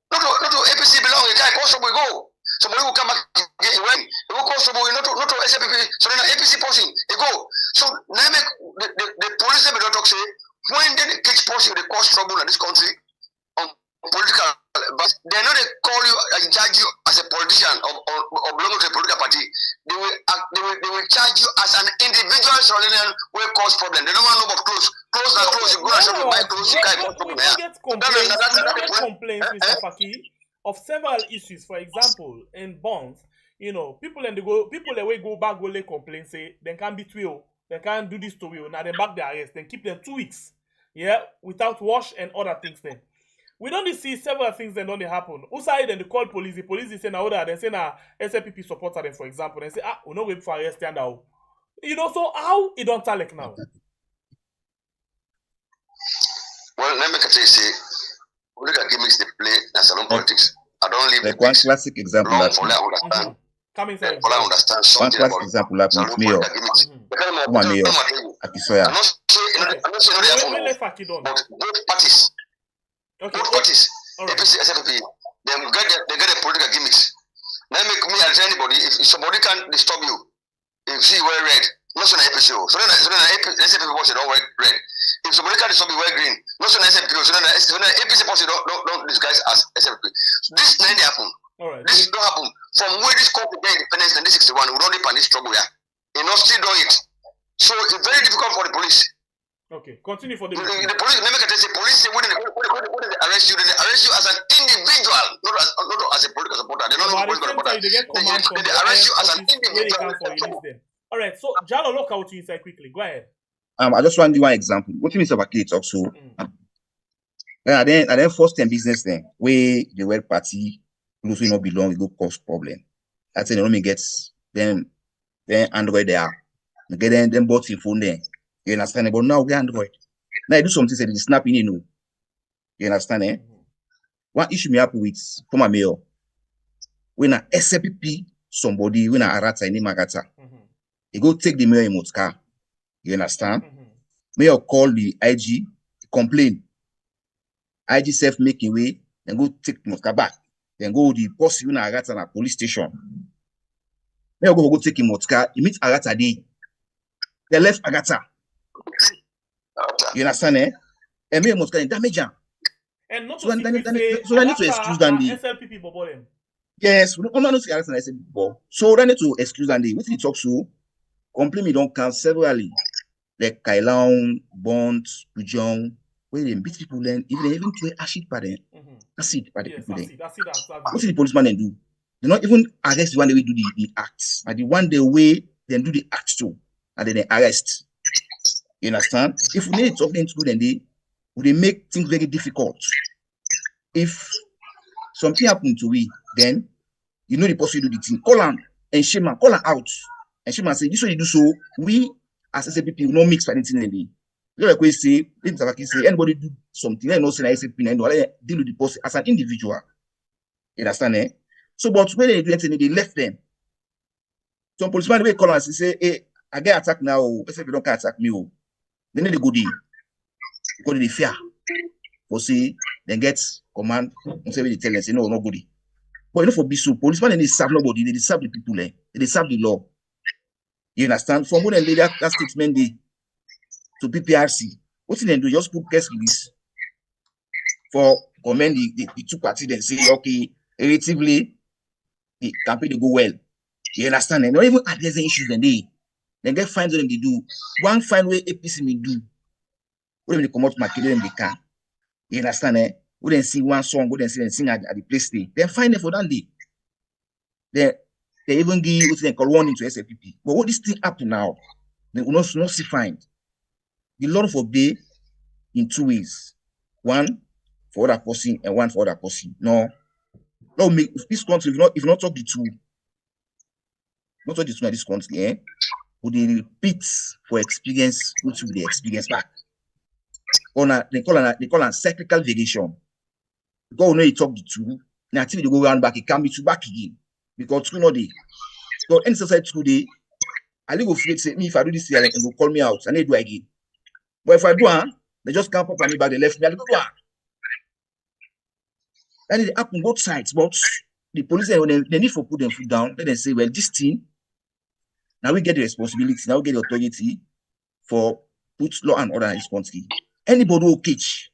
Not to APC belong, it can't possibly go. Somebody will come back again when it will cost not to SPP, so then APC posting, it go. So now the police never don't say when they take posting they cause trouble in this country on political, but they're not they call you and charge you as a politician or belong to a political party. They will charge you as an individual Australian will cause problem. They don't want to know about clothes. Clothes are clothes. You go and shop, you buy clothes, you guys want problem. We get complaints, Mr. Faki, of several issues. For example, in bonds, you know, people that will go back go lay complain say they can't beat you, they can't do this to you. Now they back their arrest, then keep them 2 weeks, yeah, without wash and other things. Then we don't see several things that don't happen. Outside then they call police. The police is saying now that they say now SLPP supporter them, for example, and say we not wait for arrest now. You know, so how it don't tell like now? Well, let me say, look at gimmicks they play in salon politics. I don't leave like one classic example. Long for I understand. Coming from I understand something one classic example like with Mayor. Mayor Akisoya. I'm not saying but both parties. Okay. Both parties. All right. APC, SFP, they get the political gimmicks. Now make me as anybody, if somebody can disturb you, if you wear red, not so APC. So then SAP people say don't wear red. If somebody can disturb you wear green, not so SAP people. So then APC people say don't disguise as SAP. So this never happen. All right. This don't happen. From where this country get independence in 1961, we don't depend this struggle here. You know, still do it. So it's very difficult for the police. Okay, continue for the police. Never can say police say when they arrest you, they arrest you as an individual, not as a political supporter. They don't know political supporter. They get command from they arrest you as an individual. All right, so Jalo, look out you inside quickly. Go ahead. I just want to give one example. What do you mean about kids also? And then first time business then where the world party those who not belong, it go cause problem. That's it. They gets then Android there. They get them bought in phone there. You understand? But now we Android. Now I do something say they snap in, you know. You understand? Eh? One issue me up with former mayor. When a SPP somebody when a arata in Magata, he go take the mayor in Motka. You understand? Mayor call the IG, complain. IG self making way, then go take Motka back. Then go the post you na Agata na police station. Mayor go take him Motka. He meet Agata day. They left Agata. You understand? Eh? And Mayor Motka in damage. And not so I need to excuse Dandy. SLPP bubble him. Yes, we don't know to Agata na SLPP. So I need to excuse Dandy. What he talks to? Complain me don't count severally. Like Kailaun, Bond, Pujon, where they beat people then, even to a shit by them. That's it by the people then. What did the policeman then do? They not even arrest the one they will do the acts. And the one the way they do the acts too. And then they arrest. You understand? If we need something to do, then they make things very difficult. If something happened to we, then you know the person do the thing. Call him and shame him, call him out. And shame him say, this way you do so, we as SAPP will not mix anything in the like we say, anybody do something, I know say SAPP and deal with the person as an individual. You understand? Eh? So, but when they do anything, they left them. Some policeman will call us and say, hey, I get attacked now, SAPP don't attack me. Then they go there. Because they fear. For say, then get command, and say they tell them, say, no, nobody. But you know, for Bisu, policeman, they serve nobody, they serve the people, they serve the law. You understand? From when they laid that statement to PPRC, what did they do? Just put press release for commend the two parties and say, okay, relatively, the campaign they go well. You understand? They don't even address the issues then get fines them they do. One fine way APC may do. When they come out market them they can. You understand? Eh? We then sing one song, we then sing at the place day. Then fine them for that day. They even give what they call warning to SAPP. But what this thing up to now, they will not see fine. The law for obey in two ways. One for other person and one for other person. No. No, if this country, if not talk the two, not talk the two in this country, eh? Would they repeat for experience, which will the experience back? They call it cyclical variation. Because when you talk the two, the activity go round back, it can be two back again. Because two no day. So any society today, I go afraid say me if I do this here, and go call me out, and they do again. But if I do, they just can't pop me back, they left me, I go do. And it happen both sides, but the police they need to put them foot down, then they say, well, this thing, now we get the responsibility, now we get the authority for put law and order in this country. Anybody who catch,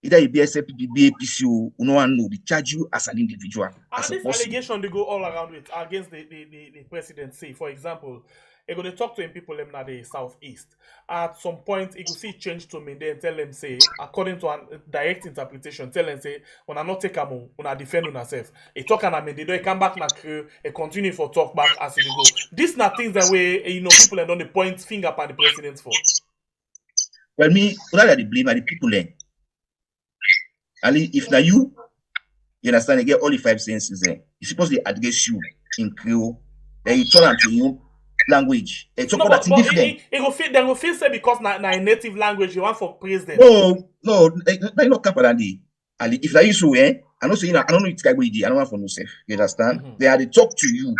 either you be SAPP, be APC, you no one know, they charge you as an individual. And this allegation they go all around with against the president. Say, for example, they go to talk to him people in the southeast. At some point, he could see change to me. Then tell them say, according to a direct interpretation, tell them say, when I not take a move, when I defend on herself. He talk and I mean, they don't come back na crew, he continue for talk back as they go. This not things that way, you know, people are on the point finger at the president's fault. Well, me, what are the blame are the people then? And if now you understand, you get all the 5 senses there. You suppose they address you in Creole, then you turn to your language. They talk about that different. They go feel say because na a native language you want for praise them. No, they not capable that day. And if that is so, I don't say I don't know it's guy I don't want for no self. You understand? They are they talk to you.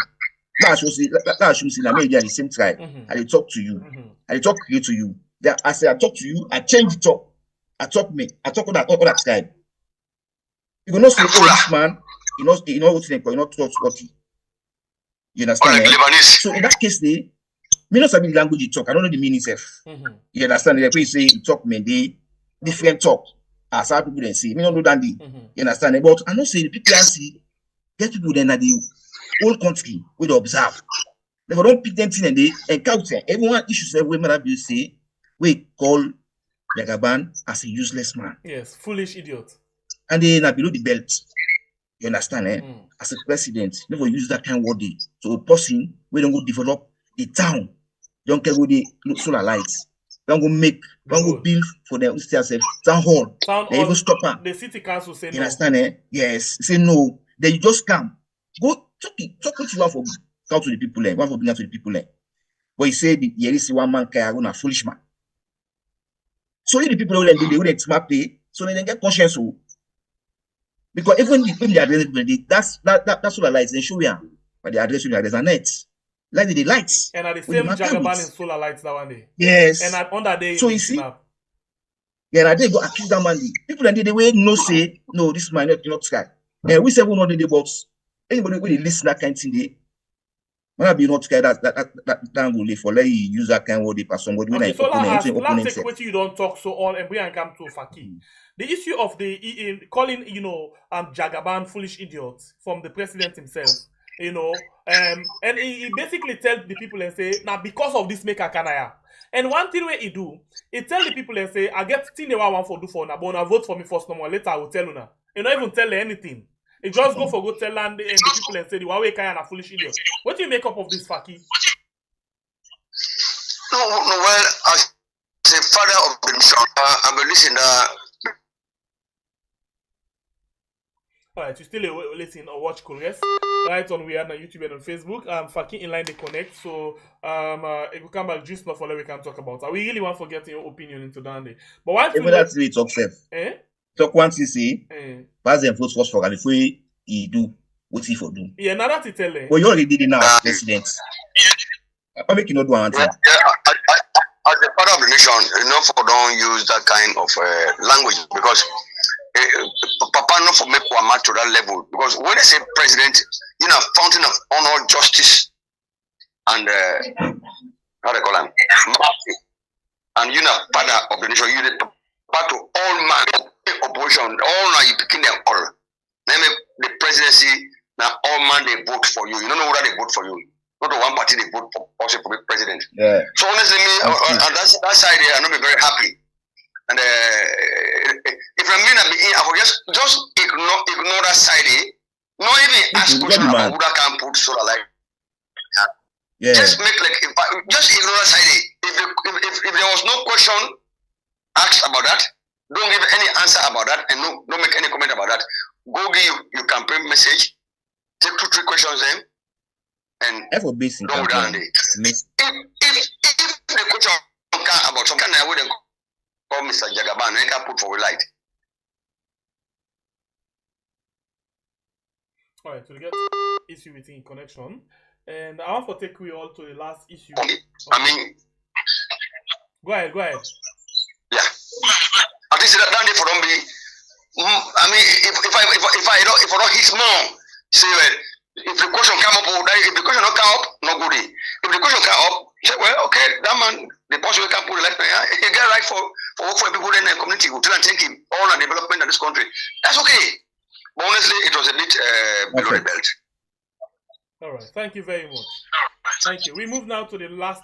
That should say that maybe they are the same tribe. And they talk to you. And they talk to you. I say I talk to you, I change it up. I talk on that tribe. You will not say, oh, this man, what's name, not trustworthy. You understand? Like Lebanese. So in that case, me not sabi the language you talk. I don't know the meaning itself. You understand? Like you say you talk me they different talk. As how people then say, me don't know that the you understand? But I know say the PPRC get people then at the whole country we observe. They don't pick them thing and they encounter everyone issues every man you say we call Jagaban as a useless man. Yes, foolish idiot. And they are below the belt. You understand? As a president, never use that kind of word. So a person we don't go develop the town, don't care where they solar lights. Don't go build for them town hall. They even stop them. The city council say you no. Understand? Yes, say no. Then you just come. Go talk what you want for come to the people there. One for bring out to the people there. But you say here is one man carry a foolish man. So the people who they wouldn't smart play, so they get conscious. Because even the address, that's solar lights, they show you. But the address there's a net. Like the lights. And at the same Jagaban in solar lights that one day. Yes. And at on that day, so you see, yeah, I did go accuse that man. People that did the way no say, no, this man not sky. And we say we know the box. Anybody when they listen that kind of thing, they might be not sky that will for let you use that kind of word for somebody when so let's take what you don't talk so on and bring and come to Faki. The issue of the calling, Jagaban foolish idiot from the president himself, and he basically tells the people and say, now because of this make a canaya. And one thing where he do, he tell the people and say, I get thing they want for do for now, but vote for me first no more. Later I will tell you now. You don't even tell anything. He just go for go tell and the people and say the Huawei kind of foolish idiot. What do you make up of this, Faki? No, well, as a father of the mission, I'm listening. Alright, you still listen or watch Congress right on we are on YouTube and on Facebook. Faki inline they connect. So if we come back just not for we can talk about. We really want to get your opinion into Dandy. But one thing that's the talk self. Talk one CC. Pass them votes first for if we do what he for do. Yeah, now that you tell him. Well, you already did it now, president. I make you not do anything. As a father of the nation, for don't use that kind of language because Papa not for make Wama to that level because when they say president, fountain of honor, justice, and how they call him, and father of the nation, the part of all man opposition, all now you picking them all. Name the presidency now all man they vote for you. You don't know whether they vote for you. Not the one party they vote for also for the president. Yeah. So honestly, me on that side there, I'm not be very happy. And if I mean I will just ignore that side. Not even ask question about who that can put solar light. Yeah. Just make just ignore that side. If there was no question asked about that, don't give any answer about that, and don't make any comment about that. Go give your campaign message. Take 2-3 questions then, and don't go down there. If the question about some kind of way, call Mr. Jagaban and can put for a light. Alright, so we get issue within connection. And I want to take you all to the last issue. Okay. I mean, go ahead. Yeah. At least that day for don't be. I mean, if I don't hit more, say if the question come up, if the question not come up, no good. If the question come up, say well, okay, that man, the person we can put like he get right for work for people in the community who try and take him all the development of this country. That's okay. But honestly, it was a bit below the belt. All right, thank you very much. Thank you. We move now to the last,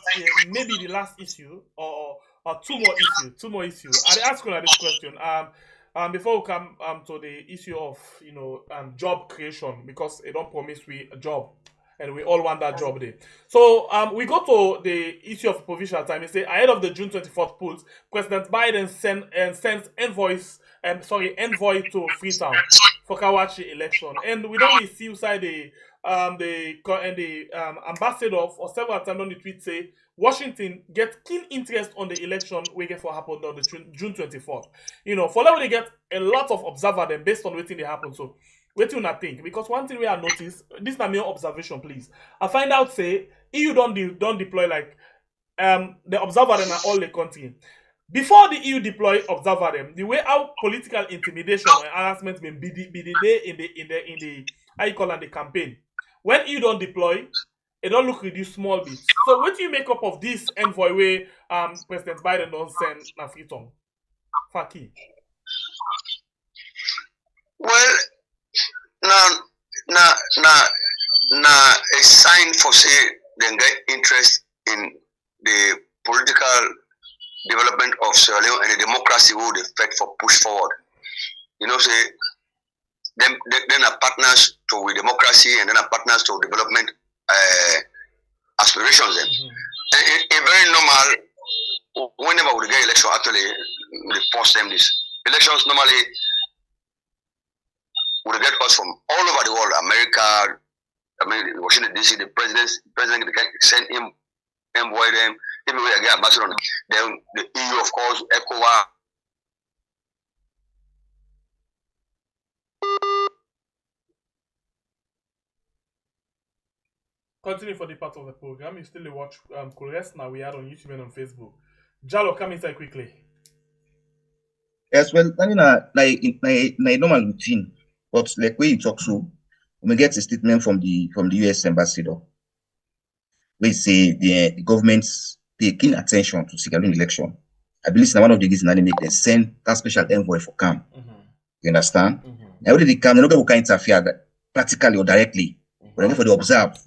maybe the last issue, or two more issues. I ask you this question. Before we come to the issue of job creation, because it don't promise we a job, and we all want that job there. So we go to the issue of provisional time. It say ahead of the June 24th polls, President Biden sends envoy to Freetown for Kawachi election, and we don't really see inside the ambassador or several times on the tweet say Washington get keen interest on the election we get for happen on the June 24th. For that they get a lot of observer them based on waiting they happen. So wait till not think, because one thing we have noticed, this is not mere observation, please. I find out say EU don't deploy like the observer in all the country. Before the EU deploy observer them, the way how political intimidation or harassment been be the day in the how you call it, the campaign. When EU don't deploy, it don't look reduce small bits. So what do you make up of this envoy way President Biden don't send na Freetown? Faki. Well, na a sign for say they get interest in the political development of Sierra Leone and the democracy who they fight for push forward. You know, say them are partners to with democracy and then are partners to development aspirations. Then, a very normal. Whenever we get election, actually, we force them this. Elections normally would get us from all over the world, America, I mean, Washington DC, the president can send him, envoy them, everywhere again, ambassador. Then the EU, of course, ECOWAS. Continue for the part of the program. You still watch Kores now. We are on YouTube and on Facebook. Jalo, come inside quickly. Yes, well, I mean, na normal routine, but like when you talk so, we get a statement from the US ambassador. We say the government's pay keen attention to Sierra Leone election. I believe it's one of the reasons that they make them send that special envoy for camp. You understand? Now, when they come, they're not going to interfere practically or directly, but they're for the observe.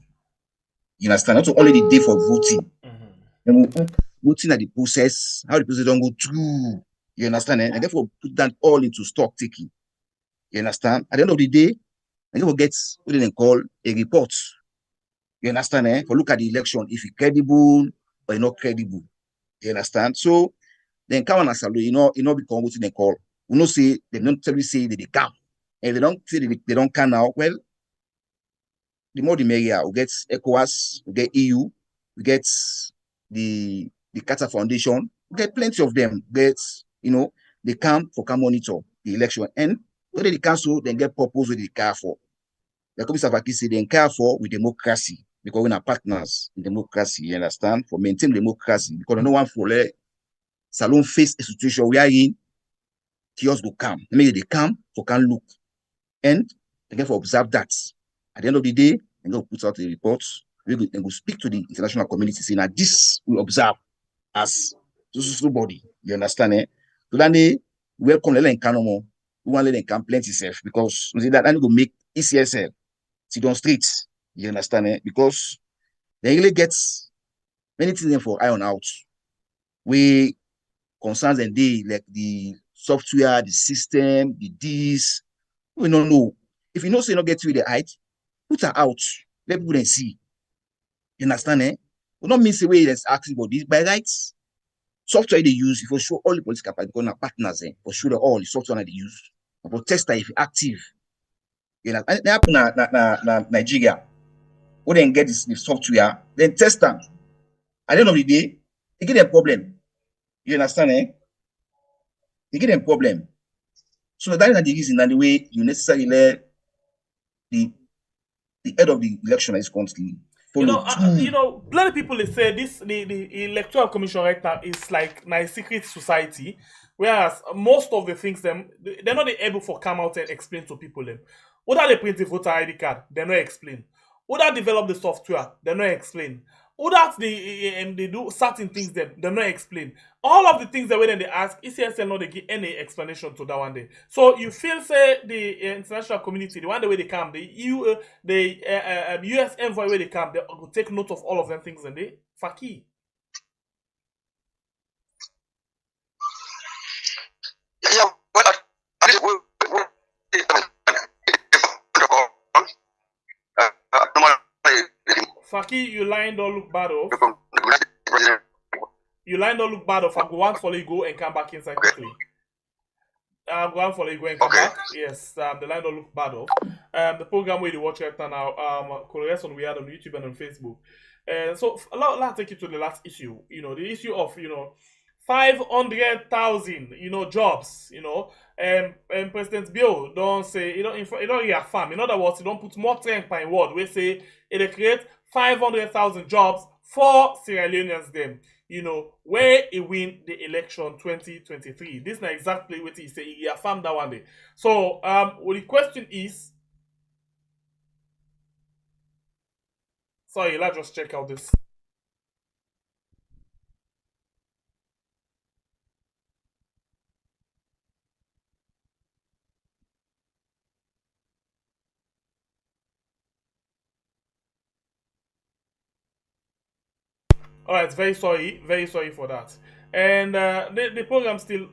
You understand? Not only the day for voting. Voting at the process, how the process don't go through. You understand? And therefore put that all into stock taking. You understand? At the end of the day, and you will get what they call a report. You understand? For look at the election, if it's credible or not credible. You understand? So then come on and salute, become what they call. We don't say they don't tell you say that they can. And they don't say they don't can now. Well, the more the merrier. We get ECOWAS, we get EU, we get the Qatar Foundation, we get plenty of them. Get they come monitor the election. And whether the council then get purpose with the care for. The Commissioner Vaki say they care for with democracy because we are partners in democracy, you understand? For maintain democracy. Because no one for Salon face a situation we are in, chaos will come. Maybe they come for can look. And they get for observe that. At the end of the day, they go put out the reports. We go speak to the international community saying that this we observe as body. You understand? So then they welcome them in Kanomo. We want them can plenty self because we say that and go make ECSL sit on streets. You understand? Because they really get many things for eye on out. We concerns and they like the software, the system, the this. We don't know. If you know say you not get with the height, put her out. Let people then see. You understand? We don't mean say way that's asking about this by rights. Software they use, if you show all the political parties, because our partners, for sure all the software they use. But tester if active. You know, and they happen na Nigeria. Who then get the software, then test them. At the end of the day, they get a problem. You understand? They get a problem. So that is the reason and the way you necessarily let the head of the election is constantly follow. Plenty people they say this the electoral commission right now is like a secret society, whereas most of the things they're not able to come out and explain to people them. What are they print the voter ID card? They not explain. What are develop the software? They not explain. What that they do certain things they not explain. All of the things that when they ask, ECSL not they give any explanation to that one day. So you feel say the international community, the one the way they come, the EU, the US envoy where they come, they will take note of all of them things and they faki. Yeah, Faki, you line don't look bad off. You line don't look bad off. I go one follow you go and come back inside quickly. I'm going follow you go and come back. Yes, the line don't look bad off. The program where you watch right now, Colores on we are on YouTube and on Facebook. So let's take you to the last issue. The issue of 500,000 jobs. And President Bill don't say you don't reaffirm. In other words, you don't put more strength by word. We say it create 500,000 jobs for Sierra Leoneans them. where he win the election 2023. This is not exactly what he say. He affirmed that one day. So, well, the question is, sorry, let's just check out this. All right, very sorry for that. And the program still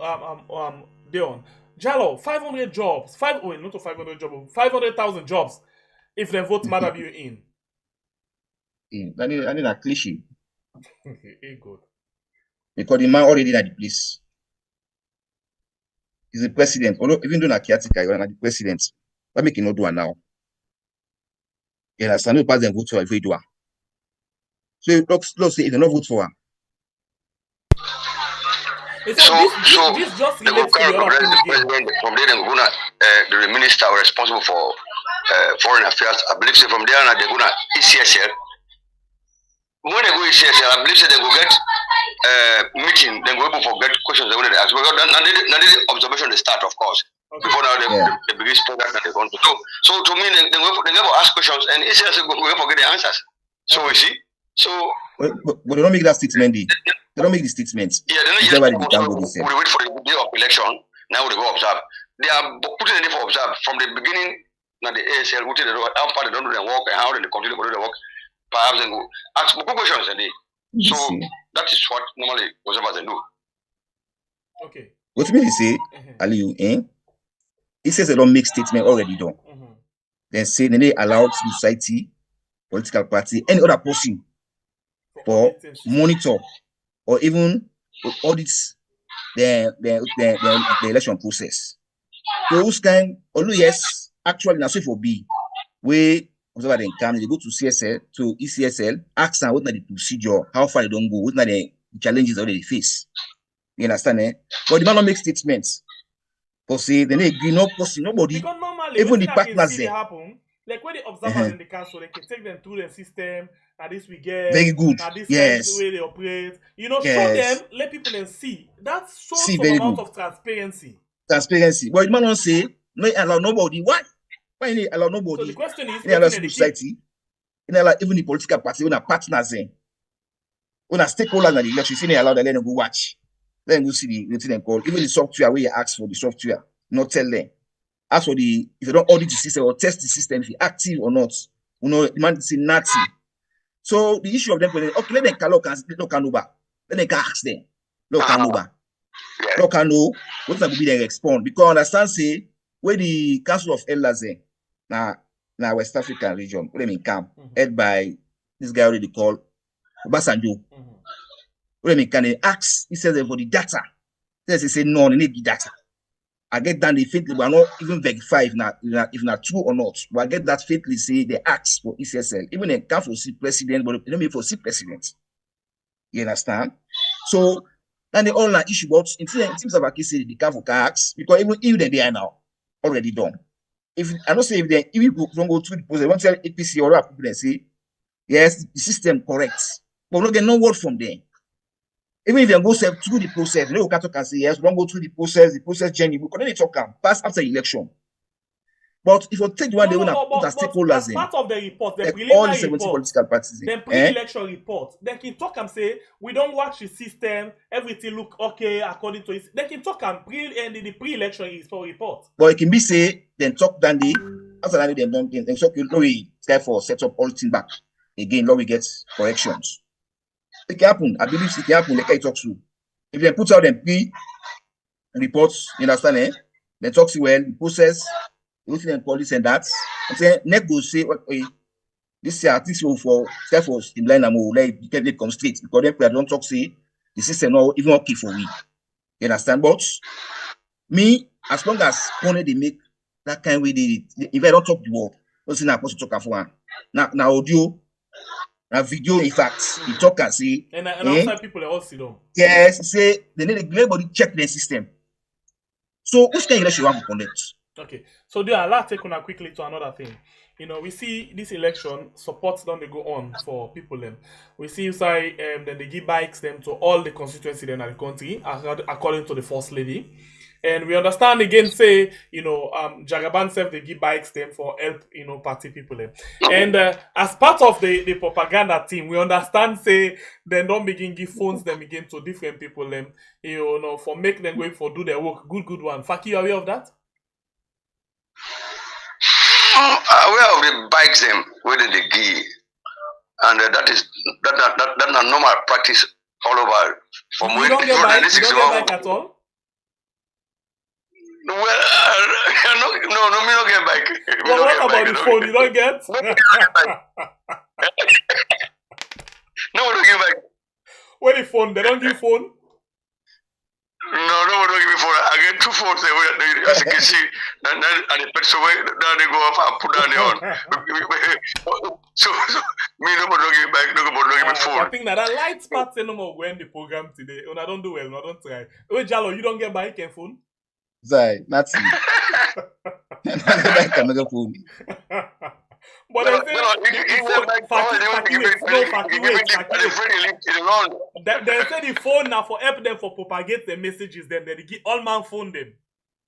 they on. Jalo, 500 jobs, not 500 jobs, 500,000 jobs if they vote Madabi in. I need a cliche. Good. Because the man already at the place. He's the president. Although even though na caretaker, you're not the president. Why make him not do it now? You understand? No pass them vote for every door. So let's say if they not vote for her. This just relates to the other thing again. From there, the minister responsible for foreign affairs, I believe, from there they're gonna ECSL. When they go ECSL, I believe they go get meeting, then go able to get questions they want to ask. Because now the observation they start, of course. Okay. Before now the biggest program that they want to do. So to me, they go ask questions and ECSL go get the answers. So we see. So but they don't make that statement. They don't make the statements. Yeah, they don't we wait for the day of election. Now they go observe. They are putting the day for observe from the beginning. Now the ASL, how far they don't do their work and how they continue to do their work. Perhaps they go ask good questions a day. So that is what normally observers they do. Okay. What do you mean say, Aliu? It says they don't make statement already done. Then say they allow society, political party, any other person for monitor or even audit the election process. So who's kind, although yes, actually now so for B, where observer then come, they go to CSL, to ECSL, ask them what the procedure, how far they don't go, what the challenges that they face. You understand, eh? But the man don't make statements. But say they agree, no person, nobody, because normally, even the partners there happen, like when the observers in the council, they can take them through the system. Now this we get very good. Now this Yes. is the way they operate. Show them, let people then see. That's some amount of transparency. Transparency. But the man don't say no allow nobody. Why? Why you allow nobody? So the question is, allow society, allow even the political party, when partners in, when stakeholders in the election, they allow them to go watch. Then you see the thing called even the software where you ask for the software, not tell them. Ask for if you don't audit the system or test the system, if it's active or not. The man say nothing. So the issue of them, okay, let them can over. Let them ask them. Look can over. Look can know what's going to be their response. Because I understand say where the Council of Elders now West African region, let me come, head by this guy already called Obasanjo. Let me can ask, he says for the data. They say no, they need the data. I get that they faithfully will not even verify if not true or not. But I get that faithfully say they ask for ECSL. Even they can't foresee president, but they don't mean foresee president. You understand? So then they all like issue about in terms of a case they can't for ask because even they are now already done. If I don't say if we don't go through the process, they want to tell APC or other people and say yes, the system correct, but we don't get no word from them. Even if they go through the process, they can say yes, we don't go through the process journey, we can only talk and pass after election. But if you take the one they want to put as stakeholders in, part of the report, the all the 70 political parties, the pre-election report, they can talk and say we don't watch the system, everything look okay according to it. They can talk and the pre-election report. But it can be say then talk then after that they don't then talk we therefore set up all things back again. Now we get corrections. It can happen. I believe it can happen. Like I talk to. If they put out them pre-reports, you understand? They talk to well, the process, everything and policy and that. I'm saying next go say this year this for therefore streamline and more like it come straight because then we don't talk say the system not even okay for we. You understand? But me, as long as only they make that kind of way if I don't talk the word, don't say now to talk for now audio. A video, in fact, he talk and say, and outside people all sit down. Yes, say they need everybody check their system. So which kind of election you want to conduct? Okay, so do allow take on quickly to another thing. You know, we see this election supports don't they go on for people them. We see inside then they give bikes them to all the constituency then in the country according to the first lady. And we understand again say, you know, Jagaban self they give bikes them for help, you know, party people them. And as part of the propaganda team, we understand say then don't begin give phones them again to different people them, you know, for make them go for do their work. Good one. Faki, you aware of that? Aware of the bikes them where they give, and that is a normal practice all over. From You don't get bike at all? Well, no, me not get bike. Well, what about the phone? You don't get? No, we don't give bike. What the phone? They don't give phone? No, don't give me phone. I get 2 phones there. As you can see, and the petrol now they go off and put down the on. So me nobody don't give me bike. Nobody don't give me phone. I think that light part no more when the program today. When I don't do well, I don't try. Wait, Jalo, you don't get bike and phone? Zai, that's it. Bike and no phone. But they say the phone now for help them for propagate the messages. Then they give all man phone them.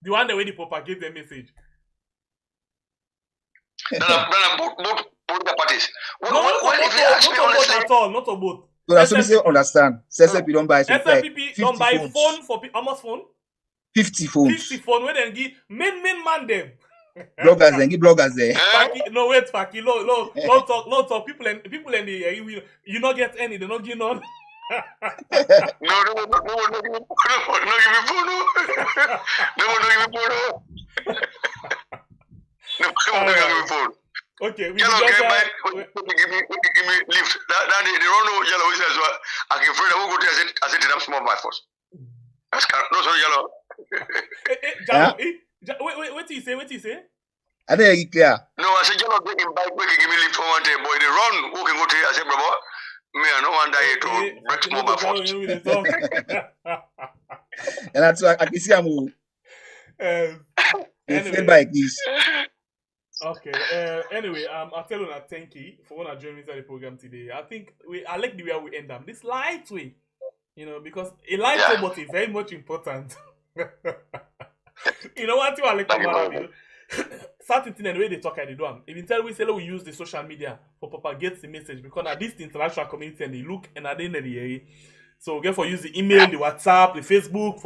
The one that way they propagate the message. Both the parties. Not a both. So that's what you understand. SSP don't buy some SFPP don't buy phones. phone for how much phone? 50 phones. 50 phone where they give main man them. Bloggers then give bloggers there. Faki, no wait, Faki, no talk. People in the you not get any, they not give none. No, give me phone. No, give me phone. No, give me phone. Okay, we Yellow just give me lift. That they don't know yellow is as well. I can afraid I won't go to I said I'm small by force. That's no sorry yellow. What do you say? I think it's clear. No, I said yellow give him bike, give me lift for one day, boy. They run, who can go to I said, bro, me I no one die to break small by force. And that's why I can see I'm anyway. bike is. Okay. Anyway, I'll tell you that thank you for when I joined inside the program today. I think I like the way we end up. This light way, you know, because a light robot is very much important. You know what I like about it? Certain thing and the way they talk at the drum. If you tell we say we use the social media for propagate the message because at this international community and they look and at the end of the area. So get for use the email, the WhatsApp, the Facebook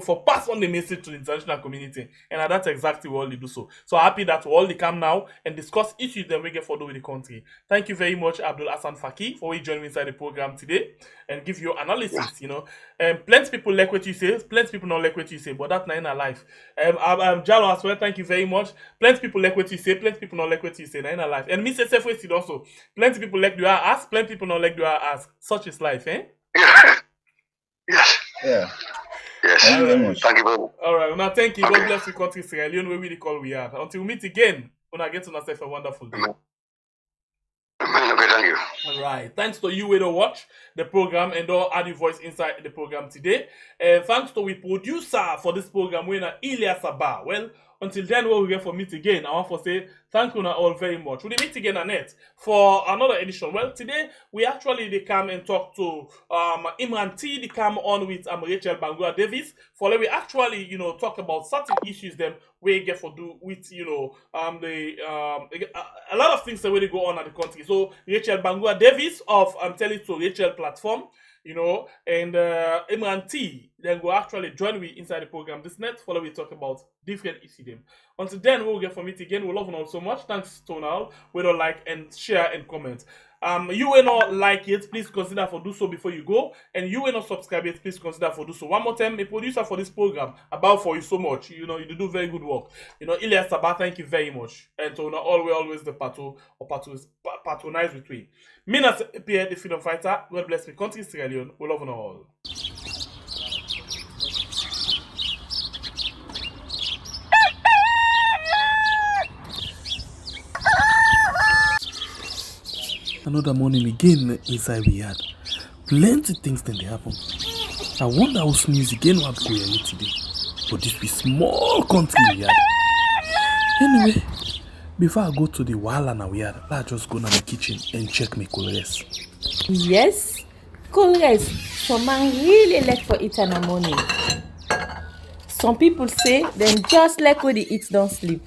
for pass on the message to the international community, and that's exactly what they do. So happy that all they come now and discuss issues that we get for do with the country. Thank you very much, Abdul Hassan Faki, for joining inside the program today and give your analysis. You know, plenty people like what you say, plenty people don't like what you say, but that's not in our life. Jalo as well. Thank you very much. Plenty people like what you say, plenty people don't like what you say. Not in our life. And me say self wasted also. Plenty people like do I ask, plenty people don't like do I ask. Such is life, eh? Yeah. Yes. Yeah. Yes. Thank you very much. Thank you very much. All right. Now, thank you. Okay. God bless you, country Sierra Leone, where we the call we are. Until we meet again, when I get to yourself a wonderful day. Okay, thank you. All right. Thanks to you, way to watch the program and all add your voice inside the program today. And thanks to we producer for this program, winner Ilya Sabah. Well, until then, we'll get for meet again. I want to say thank you all very much. We'll meet again, Annette, for another edition. Well, today we actually they come and talk to Imran T. They come on with Rachel Bangura Davis. For we actually talk about certain issues them we get for do with a lot of things that really go on at the country. So Rachel Bangura Davis of Tell It to Rachel platform. And Imran T then will actually join me inside the program this night. Follow we talk about different issues. Until then, we'll get from it again. We love you all so much. Thanks to now. We don't like and share and comment. You will not like it, please consider for do so before you go. And you will not subscribe yet, please consider for do so. One more time, a producer for this program, about for you so much. You do very good work. Ilya Sabah, thank you very much. And to always the patronize with me. Me not Pierre, the freedom fighter. God bless me. Country Sierra Leone. We love you all. Another morning again inside we had plenty things then they happen. I wonder how sneeze again what go today. But this be small country we had. Anyway, before I go to the wahala na weird, I just go na the kitchen and check my colors. Yes, cool rice. Some man really like for eat in the morning. Some people say them just like when they eat don't sleep.